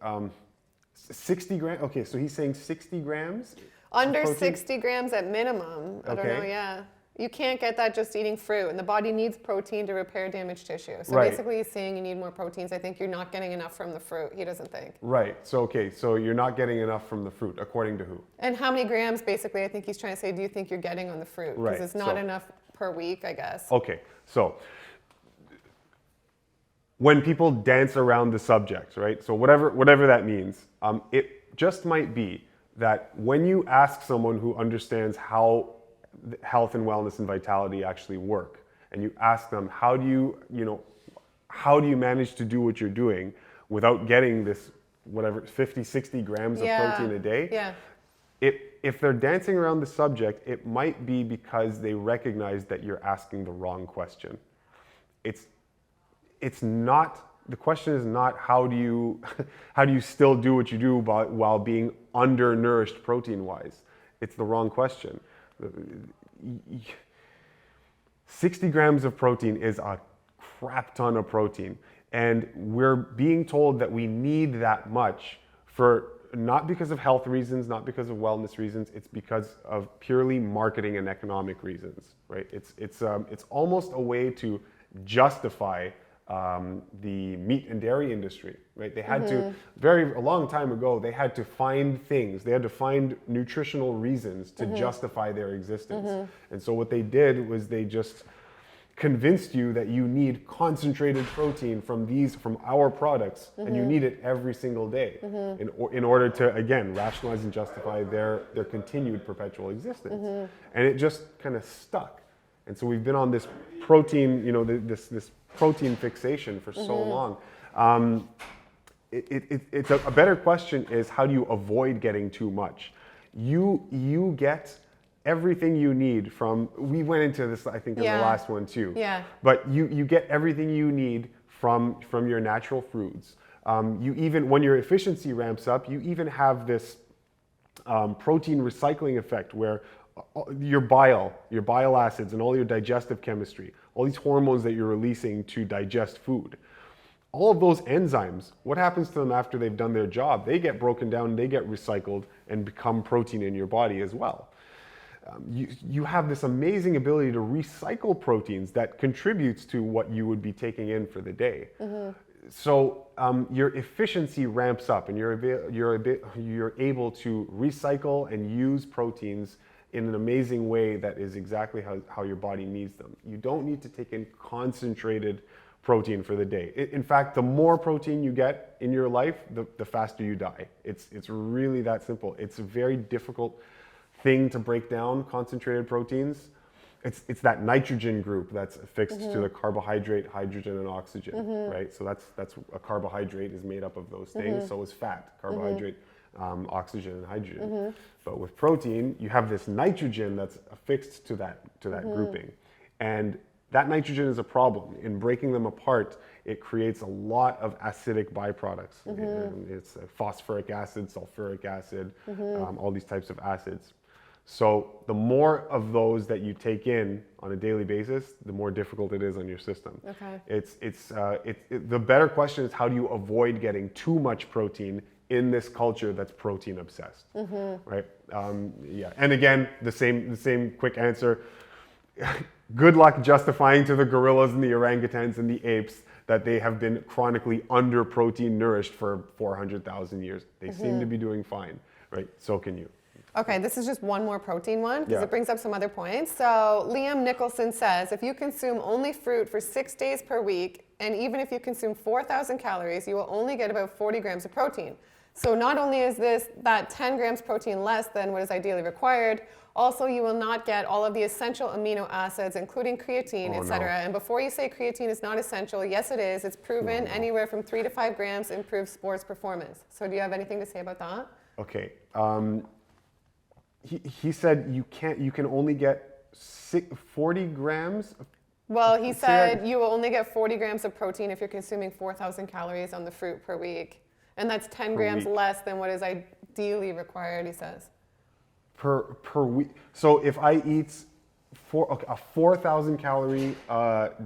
60 grams. Okay, so he's saying 60 grams. Under 60 grams at minimum. I don't know. Yeah. You can't get that just eating fruit, and the body needs protein to repair damaged tissue. So basically he's saying you need more proteins. I think you're not getting enough from the fruit, he doesn't think. Right, so so you're not getting enough from the fruit, according to who? And how many grams, basically, I think he's trying to say, do you think you're getting on the fruit? Because it's not enough per week, I guess. Okay, so when people dance around the subject, right? So whatever that means, it just might be that when you ask someone who understands how health and wellness and vitality actually work, and you ask them, how do you manage to do what you're doing without getting this 50, 60 grams of protein a day? If they're dancing around the subject, it might be because they recognize that you're asking the wrong question. It's not, the question is not how do you still do what you do while being undernourished protein wise. It's the wrong question. 60 grams of protein is a crap ton of protein, and we're being told that we need that much for not because of health reasons, not because of wellness reasons. It's because of purely marketing and economic reasons, right? It's almost a way to justify the meat and dairy industry, right? They had to, a long time ago, they had to find things, they had to find nutritional reasons to justify their existence. And so what they did was they just convinced you that you need concentrated protein from our products, and you need it every single day in order to, again, rationalize and justify their continued perpetual existence. And it just kind of stuck. And so we've been on this protein, this protein fixation for so long. It's a better question is, how do you avoid getting too much? You get everything you need from, we went into this I think in the last one too, but you get everything you need from your natural foods. You even, when your efficiency ramps up, you even have this protein recycling effect where your bile acids and all your digestive chemistry, all these hormones that you're releasing to digest food, all of those enzymes, what happens to them after they've done their job? They get broken down, they get recycled and become protein in your body as well. You have this amazing ability to recycle proteins that contributes to what you would be taking in for the day. So your efficiency ramps up, and you're able to recycle and use proteins in an amazing way that is exactly how your body needs them. You don't need to take in concentrated protein for the day. In fact, the more protein you get in your life, the faster you die. It's really that simple. It's a very difficult thing to break down, concentrated proteins. It's that nitrogen group that's affixed to the carbohydrate, hydrogen, and oxygen, right? So that's a carbohydrate is made up of those things. So is fat, carbohydrate, oxygen, and hydrogen. But with protein, you have this nitrogen that's affixed to that grouping, and that nitrogen is a problem. In breaking them apart, it creates a lot of acidic byproducts. It's phosphoric acid, sulfuric acid, all these types of acids. So the more of those that you take in on a daily basis, the more difficult it is on your system. Okay. The better question is, how do you avoid getting too much protein in this culture that's protein obsessed, right? Yeah. And again, the same quick answer. Good luck justifying to the gorillas and the orangutans and the apes that they have been chronically under protein nourished for 400,000 years. They seem to be doing fine, right? So can you. Okay, this is just one more protein one because Yeah. it brings up some other points. So Liam Nicholson says, if you consume only fruit for 6 days per week, and even if you consume 4,000 calories, you will only get about 40 grams of protein. So not only is that 10 grams protein less than what is ideally required, also you will not get all of the essential amino acids, including creatine, etc. And before you say creatine is not essential, yes it is. It's proven anywhere from 3 to 5 grams improves sports performance. So do you have anything to say about that? Okay. He said you can only get 40 grams. Well, he said you will only get 40 grams of protein if you're consuming 4,000 calories on the fruit per week. And that's 10 grams less than what is ideally required, he says. Per week. So if I eat a 4,000 calorie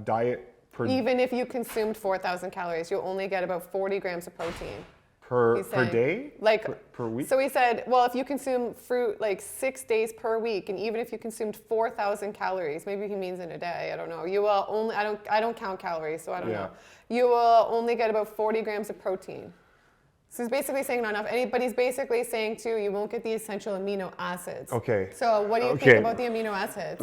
diet per Even if you consumed 4,000 calories, you'll only get about 40 grams of protein. per day? Like per week? So he said, well, if you consume fruit like 6 days per week, and even if you consumed 4,000 calories, maybe he means in a day, I don't know. You will only, I don't count calories, so I don't know. You will only get about 40 grams of protein. So he's basically saying not enough, but he's basically saying too, you won't get the essential amino acids. Okay. So what do you think about the amino acids?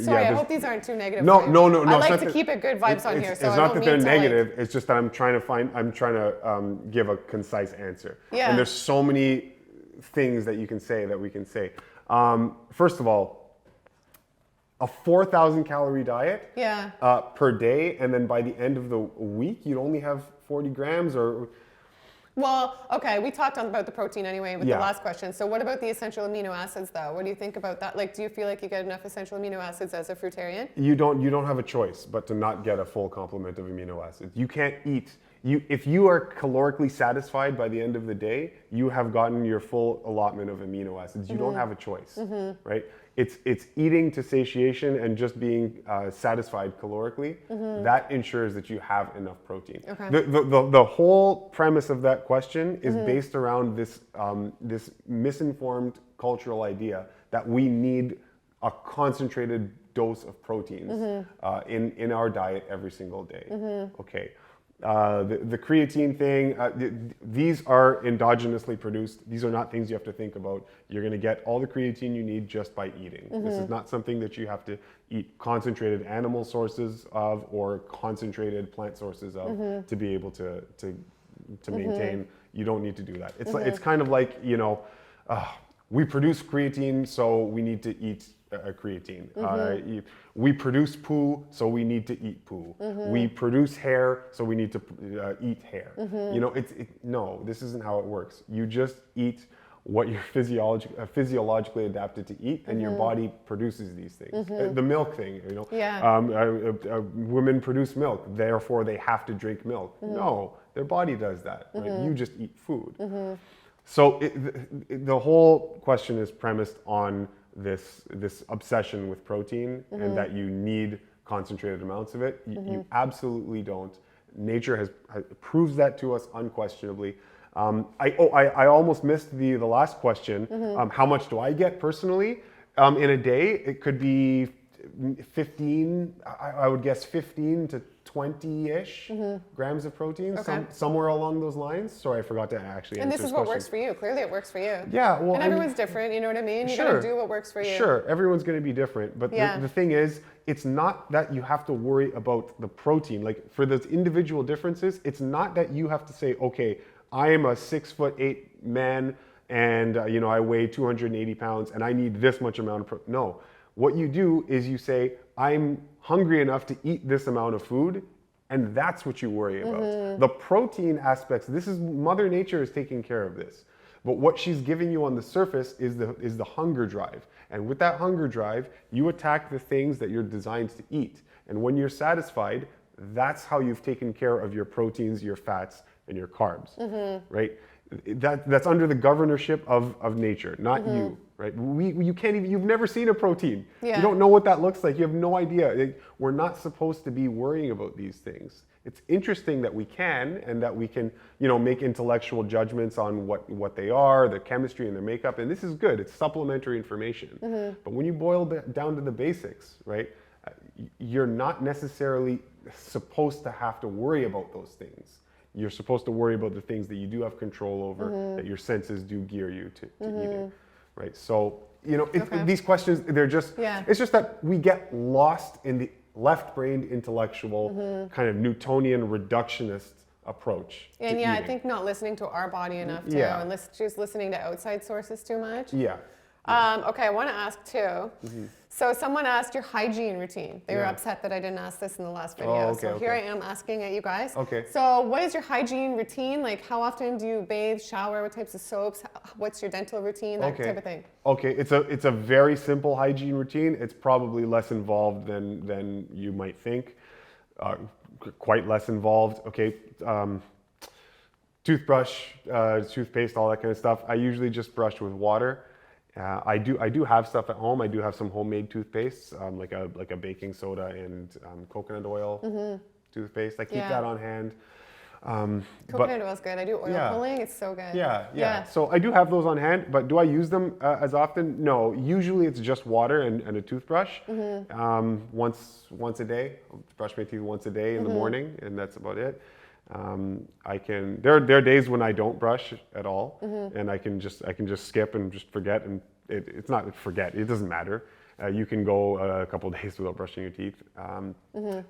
Sorry, I hope these aren't too negative. No. I like to keep it good vibes on here, so it's I not don't that they're mean to, negative. It's just that I'm trying to give a concise answer. Yeah. And there's so many things that you can say that we can say. First of all, a 4,000 calorie diet per day, and then by the end of the week, you'd only have 40 grams or. Well, okay, we talked about the protein anyway with the last question. So what about the essential amino acids though? What do you think about that? Like, do you feel like you get enough essential amino acids as a fruitarian? You don't have a choice but to not get a full complement of amino acids. You can't eat. If you are calorically satisfied by the end of the day, you have gotten your full allotment of amino acids. You don't have a choice, right? It's eating to satiation and just being satisfied calorically. That ensures that you have enough protein. Okay. The whole premise of that question is based around this this misinformed cultural idea that we need a concentrated dose of proteins in our diet every single day. Okay. The creatine thing, these are endogenously produced. These are not things you have to think about. You're going to get all the creatine you need just by eating. This is not something that you have to eat concentrated animal sources of or concentrated plant sources of to be able to maintain. You don't need to do that. It's kind of like, we produce creatine, so we need to eat creatine. We produce poo, so we need to eat poo. We produce hair, so we need to eat hair. No, this isn't how it works. You just eat what you're physiologically adapted to eat, and your body produces these things. The milk thing, women produce milk, therefore they have to drink milk. No, their body does that. Right? You just eat food. So the whole question is premised on this obsession with protein and that you need concentrated amounts of it. You absolutely don't. Nature has proves that to us unquestionably. I almost missed the last question. How much do I get personally in a day? It could be 15. I would guess 15 to 20-ish grams of protein, somewhere along those lines. Sorry, I forgot to actually answer And this is this what question. works for you. Clearly it works for you. Yeah, well, and everyone's different, you know what I mean? You gotta do what works for you. Sure, everyone's gonna be different. But the thing is, it's not that you have to worry about the protein. Like for those individual differences, it's not that you have to say, okay, I am a 6'8" man and I weigh 280 pounds and I need this much amount of protein. No, what you do is you say, I'm hungry enough to eat this amount of food, and that's what you worry about. The protein aspects, this is Mother Nature is taking care of this. But what she's giving you on the surface is the hunger drive. And with that hunger drive, you attack the things that you're designed to eat. And when you're satisfied, that's how you've taken care of your proteins, your fats, and your carbs, right? That's under the governorship of nature, not you, right? You can't even, you've never seen a protein. Yeah. You don't know what that looks like. You have no idea. We're not supposed to be worrying about these things. It's interesting that we can, and that we can, make intellectual judgments on what they are, their chemistry and their makeup, and this is good. It's supplementary information. But when you boil down to the basics, right, you're not necessarily supposed to have to worry about those things. You're supposed to worry about the things that you do have control over, that your senses do gear you to eating, right? So, these questions, they're just, it's just that we get lost in the left-brained intellectual kind of Newtonian reductionist approach. And to I eating. think not listening to our body enough too, and just listening to outside sources too much. Yeah. Okay, I want to ask too. So someone asked your hygiene routine. They were upset that I didn't ask this in the last video. Here I am asking it, you guys. Okay. So what is your hygiene routine? Like, how often do you bathe, shower? What types of soaps? What's your dental routine? That type of thing. Okay, it's a very simple hygiene routine. It's probably less involved than you might think. Quite less involved. Okay. Toothbrush, toothpaste, all that kind of stuff. I usually just brush with water. I do have stuff at home. I do have some homemade toothpaste, like a baking soda and coconut oil toothpaste. I keep that on hand. Coconut oil is good. I do oil pulling. It's so good. Yeah. So I do have those on hand, but do I use them as often? No. Usually it's just water and a toothbrush. Once a day. I'll brush my teeth once a day in the morning, and that's about it. There are days when I don't brush at all, and I can just skip and just forget, and it's not forget. It doesn't matter. You can go a couple of days without brushing your teeth.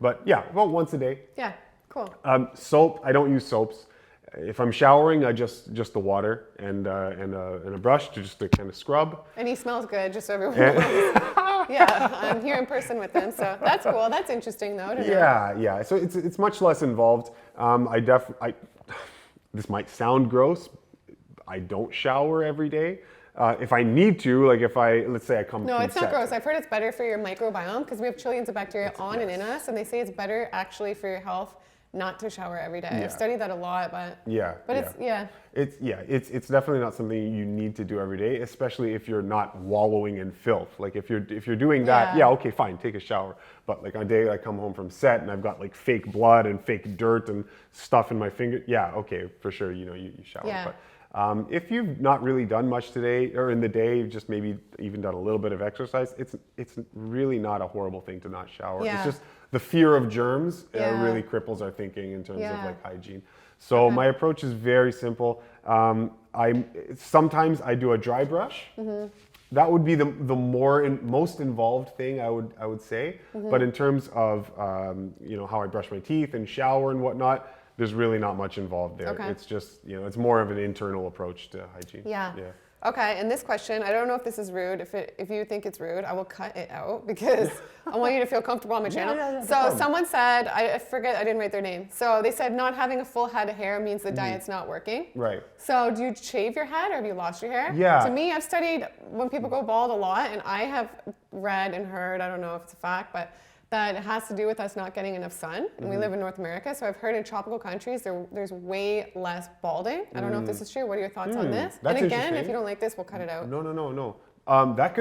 But yeah, about once a day. Yeah, cool. Soap, I don't use soaps. If I'm showering, I just the water and a brush to kind of scrub. And he smells good, just so everyone knows. Yeah, I'm here in person with him, so that's cool. That's interesting, though. To know. Yeah. So it's much less involved. This might sound gross. I don't shower every day. If I need to, like let's say I come. No, from it's not set. gross. I've heard it's better for your microbiome because we have trillions of bacteria and in us, and they say it's better actually for your health not to shower every day. I've studied that a lot, but it's definitely not something you need to do every day, especially if you're not wallowing in filth. Like if you're doing that, okay, fine, take a shower. But like on a day I come home from set and I've got like fake blood and fake dirt and stuff in my finger, okay, for sure, you shower. Yeah. But if you've not really done much today or in the day, you've just maybe even done a little bit of exercise, it's really not a horrible thing to not shower. It's just the fear of germs really cripples our thinking in terms of like hygiene. So my approach is very simple. Sometimes I do a dry brush. That would be the most involved thing I would say. But in terms of how I brush my teeth and shower and whatnot, there's really not much involved there. It's just it's more of an internal approach to hygiene. Yeah. Okay, and this question, I don't know if this is rude. If you think it's rude, I will cut it out because I want you to feel comfortable on my channel. So someone said, I forget, I didn't write their name. So they said not having a full head of hair means the diet's not working. Right. So do you shave your head or have you lost your hair? Yeah. To me, I've studied when people go bald a lot, and I have read and heard, I don't know if it's a fact, but that it has to do with us not getting enough sun. And we live in North America, so I've heard in tropical countries there's way less balding. I don't know if this is true. What are your thoughts on this? That's and again, interesting. if you don't like this, we'll cut it out. No. That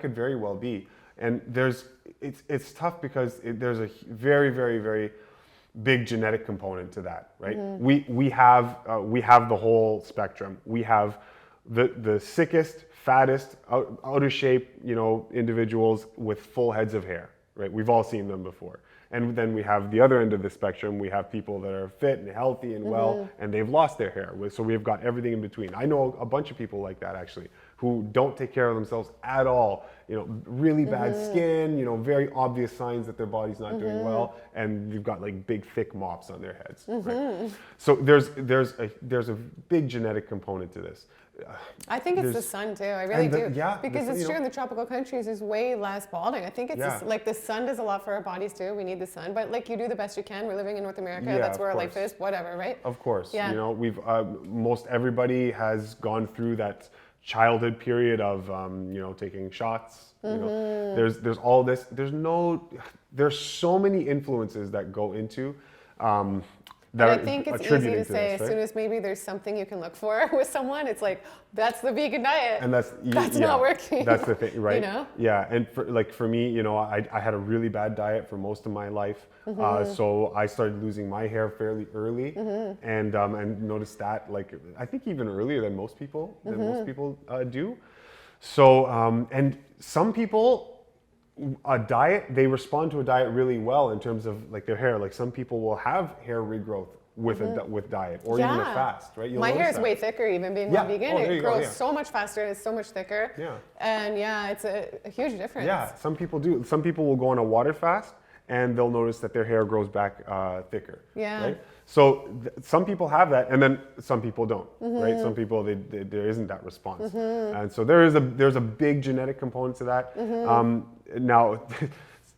could very well be. And it's tough because there's a very, very, very big genetic component to that, right? We have the whole spectrum. We have the sickest, fattest, out of shape, individuals with full heads of hair. Right, we've all seen them before. And then we have the other end of the spectrum. We have people that are fit and healthy and well, and they've lost their hair. So we've got everything in between. I know a bunch of people like that actually, who don't take care of themselves at all. Really bad skin. Very obvious signs that their body's not doing well, and you've got like big thick mops on their heads. Right? So there's a big genetic component to this. I think it's the sun too. I really do. Yeah, because it's true in the tropical countries, there's way less balding. I think it's just, like the sun does a lot for our bodies too. We need the sun, but like you do the best you can. We're living in North America. That's where our life is. Whatever, right? Of course. Yeah. We've most everybody has gone through that childhood period of taking shots. There's all this. There's so many influences that go into that And I think it's easy to say this, as soon as maybe there's something you can look for with someone, it's like, that's the vegan diet. And that's not working. That's the thing, right? You know? Yeah, and for me, I had a really bad diet for most of my life. So I started losing my hair fairly early, and noticed that I think even earlier than most people do. So and some people, they respond to a diet really well in terms of their hair. Like some people will have hair regrowth with diet or even a fast, right? My hair is way thicker even being vegan. It grows so much faster and it's so much thicker. Yeah. And it's a huge difference. Yeah, some people do. Some people will go on a water fast and they'll notice that their hair grows back thicker. Yeah. Right? So some people have that, and then some people don't, right? Some people, there isn't that response. And so there's a big genetic component to that. Now,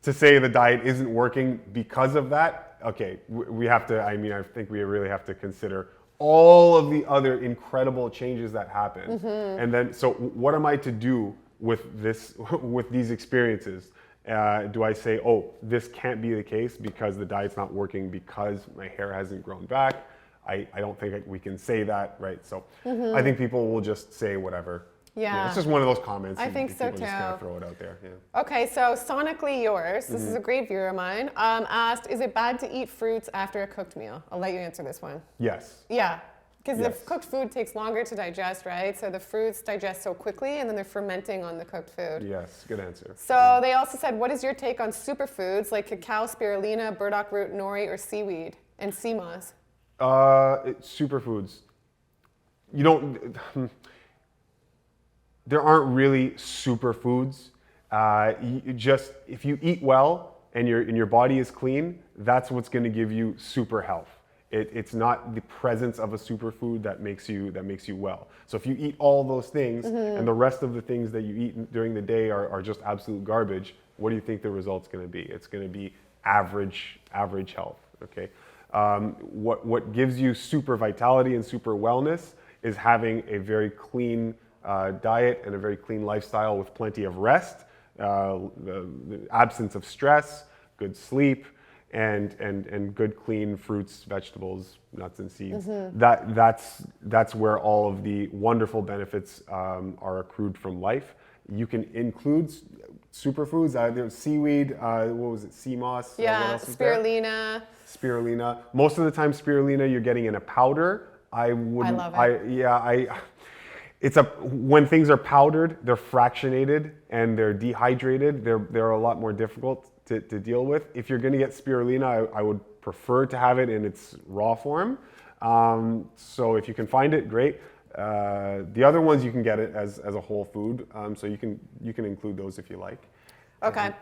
to say the diet isn't working because of that, okay, we have to, I think we really have to consider all of the other incredible changes that happen. And then, so what am I to do with these experiences? Do I say, oh, this can't be the case because the diet's not working because my hair hasn't grown back? I don't think we can say that, right? So I think people will just say whatever. Yeah. It's just one of those comments. I think so people too. Just kind of throw it out there. Yeah. Okay, so Sonically Yours, this is a great viewer of mine, asked, is it bad to eat fruits after a cooked meal? I'll let you answer this one. Yes. Yeah. Because the cooked food takes longer to digest, right? So the fruits digest so quickly and then they're fermenting on the cooked food. Yes, good answer. So they also said, what is your take on superfoods like cacao, spirulina, burdock root, nori, or seaweed, and sea moss? Superfoods. There aren't really superfoods. If you eat well and your body is clean, that's what's going to give you super health. It's not the presence of a superfood that makes you well. So if you eat all those things and the rest of the things that you eat during the day are just absolute garbage, what do you think the result's going to be? It's going to be average health. Okay. What gives you super vitality and super wellness is having a very clean diet and a very clean lifestyle with plenty of rest, the absence of stress, good sleep, and good clean fruits, vegetables, nuts and seeds. That's where all of the wonderful benefits are accrued from life. You can include superfoods, there's seaweed, what was it, sea moss? Yeah, spirulina. Spirulina. Most of the time spirulina you're getting in a powder. I love it. When things are powdered, they're fractionated and they're dehydrated. They're a lot more difficult to deal with. If you're going to get spirulina, I would prefer to have it in its raw form. So if you can find it, great. The other ones you can get it as a whole food. So you can include those if you like. Okay.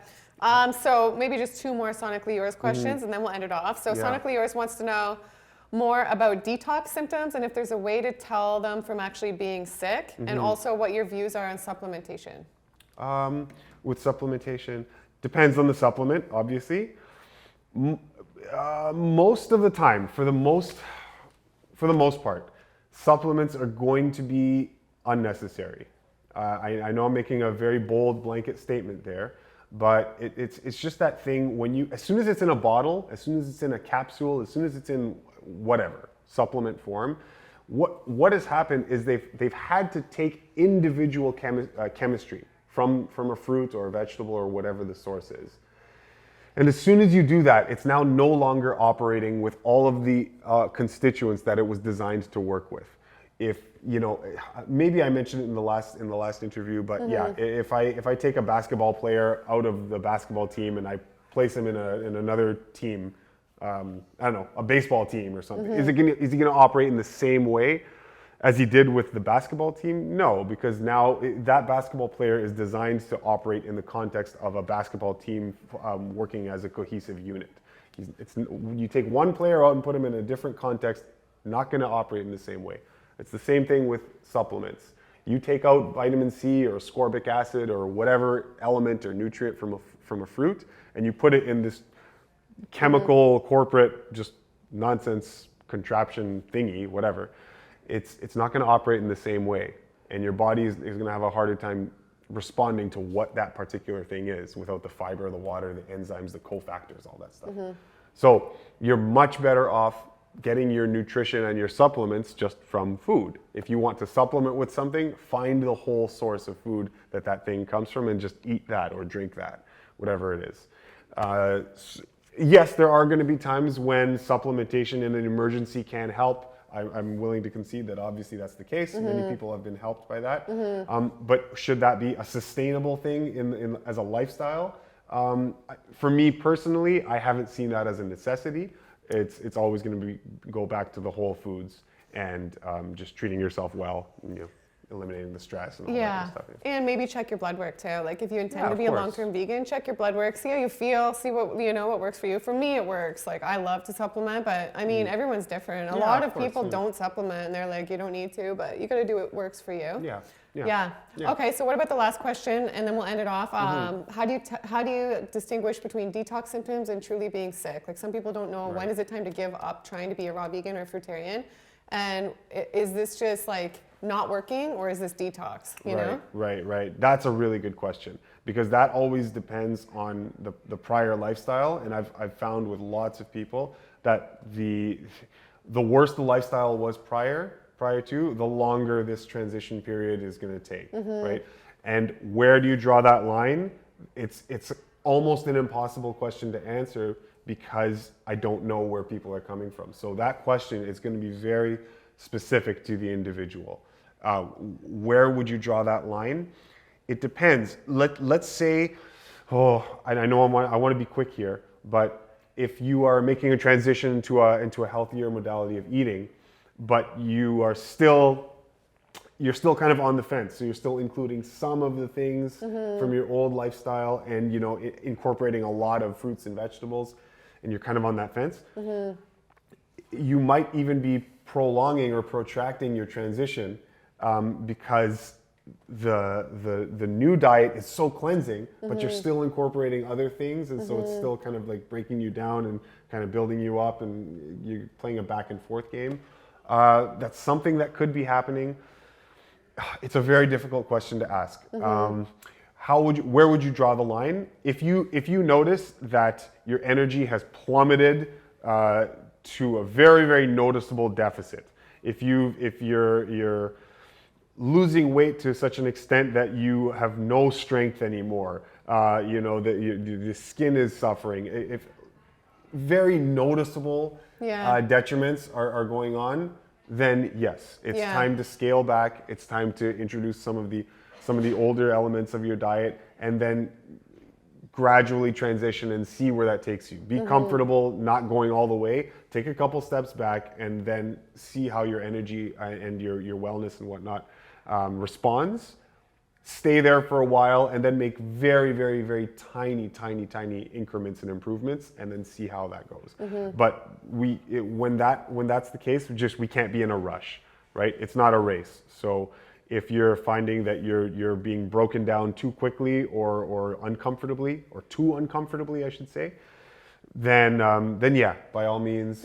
So maybe just two more Sonically Yours questions and then we'll end it off. So Sonically Yours wants to know more about detox symptoms and if there's a way to tell them from actually being sick, and also what your views are on supplementation. With supplementation, depends on the supplement, obviously. Most of the time, for the most part, supplements are going to be unnecessary. I know I'm making a very bold blanket statement there, but it's just that thing as soon as it's in a bottle, as soon as it's in a capsule, as soon as it's in whatever supplement form, what has happened is they've had to take individual chemistry from a fruit or a vegetable or whatever the source is. And as soon as you do that, it's now no longer operating with all of the constituents that it was designed to work with. Maybe I mentioned it in the last interview, but if I take a basketball player out of the basketball team and I place him in another team, I don't know, a baseball team or something, is he going to operate in the same way as he did with the basketball team? No, because now that basketball player is designed to operate in the context of a basketball team working as a cohesive unit. You take one player out and put him in a different context, not going to operate in the same way. It's the same thing with supplements. You take out vitamin C or ascorbic acid or whatever element or nutrient from a fruit, and you put it in this chemical, corporate, just nonsense contraption thingy, whatever. It's not going to operate in the same way. and your body is going to have a harder time responding to what that particular thing is without the fiber, the water, the enzymes, the cofactors, all that stuff. So you're much better off getting your nutrition and your supplements just from food. If you want to supplement with something, find the whole source of food that thing comes from and just eat that or drink that, whatever it is. Yes, there are going to be times when supplementation in an emergency can help. I'm willing to concede that obviously that's the case. Many people have been helped by that. But should that be a sustainable thing as a lifestyle? For me personally, I haven't seen that as a necessity. It's always going to go back to the whole foods and just treating yourself well, eliminating the stress and all that kind of stuff. And maybe check your blood work too. Like if you intend to be a long-term vegan, check your blood work, see how you feel, see what what works for you. For me, it works. Like I love to supplement, but I mean everyone's different. A lot of people don't supplement, and they're like, you don't need to, but you got to do what works for you. Yeah. Okay, so what about the last question, and then we'll end it off. How do you distinguish between detox symptoms and truly being sick? Like some people don't know when is it time to give up trying to be a raw vegan or fruitarian, and is this just like not working, or is this detox? You know? Right. That's a really good question, because that always depends on the prior lifestyle, and I've found with lots of people that the worse the lifestyle was prior to, the longer this transition period is going to take, right? And where do you draw that line? It's almost an impossible question to answer because I don't know where people are coming from. So that question is going to be very specific to the individual. Where would you draw that line? It depends. Let's say, I know I want to be quick here, but if you are making a transition into a healthier modality of eating, but you're still kind of on the fence, so you're still including some of the things from your old lifestyle and incorporating a lot of fruits and vegetables, and you're kind of on that fence, you might even be prolonging or protracting your transition because the new diet is so cleansing, but you're still incorporating other things, and so it's still kind of like breaking you down and kind of building you up, and you're playing a back and forth game. That's something that could be happening. It's a very difficult question to ask. Where would you draw the line? If you notice that your energy has plummeted to a very, very noticeable deficit, if you're losing weight to such an extent that you have no strength anymore, the skin is suffering, if very noticeable detriments are going on, then yes, it's time to scale back. It's time to introduce some of the older elements of your diet, and then gradually transition and see where that takes you. Be comfortable not going all the way. Take a couple steps back, and then see how your energy and your wellness and whatnot responds. Stay there for a while, and then make very, very, very tiny increments and improvements, and then see how that goes. But when that's the case, we can't be in a rush, right? It's not a race. So if you're finding that you're being broken down too quickly or uncomfortably, or too uncomfortably, I should say, then yeah, by all means,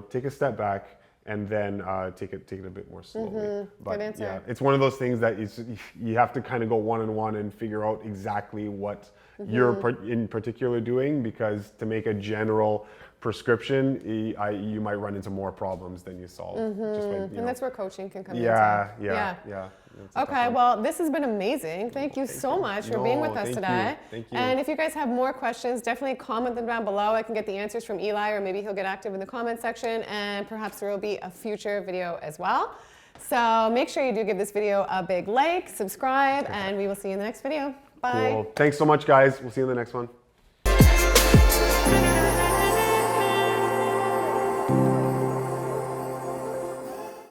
take a step back. And then take it a bit more slowly. But good answer. Yeah, it's one of those things that you have to kind of go one-on-one and figure out exactly what you're in particular doing, because to make a general prescription, you might run into more problems than you solve. And that's where coaching can come in. Yeah. Okay, well, this has been amazing. Thank you so much for being with us today. Thank you. And if you guys have more questions, definitely comment them down below. I can get the answers from Eli, or maybe he'll get active in the comment section, and perhaps there will be a future video as well. So make sure you do give this video a big like, subscribe, and we will see you in the next video. Bye. Cool. Thanks so much, guys. We'll see you in the next one.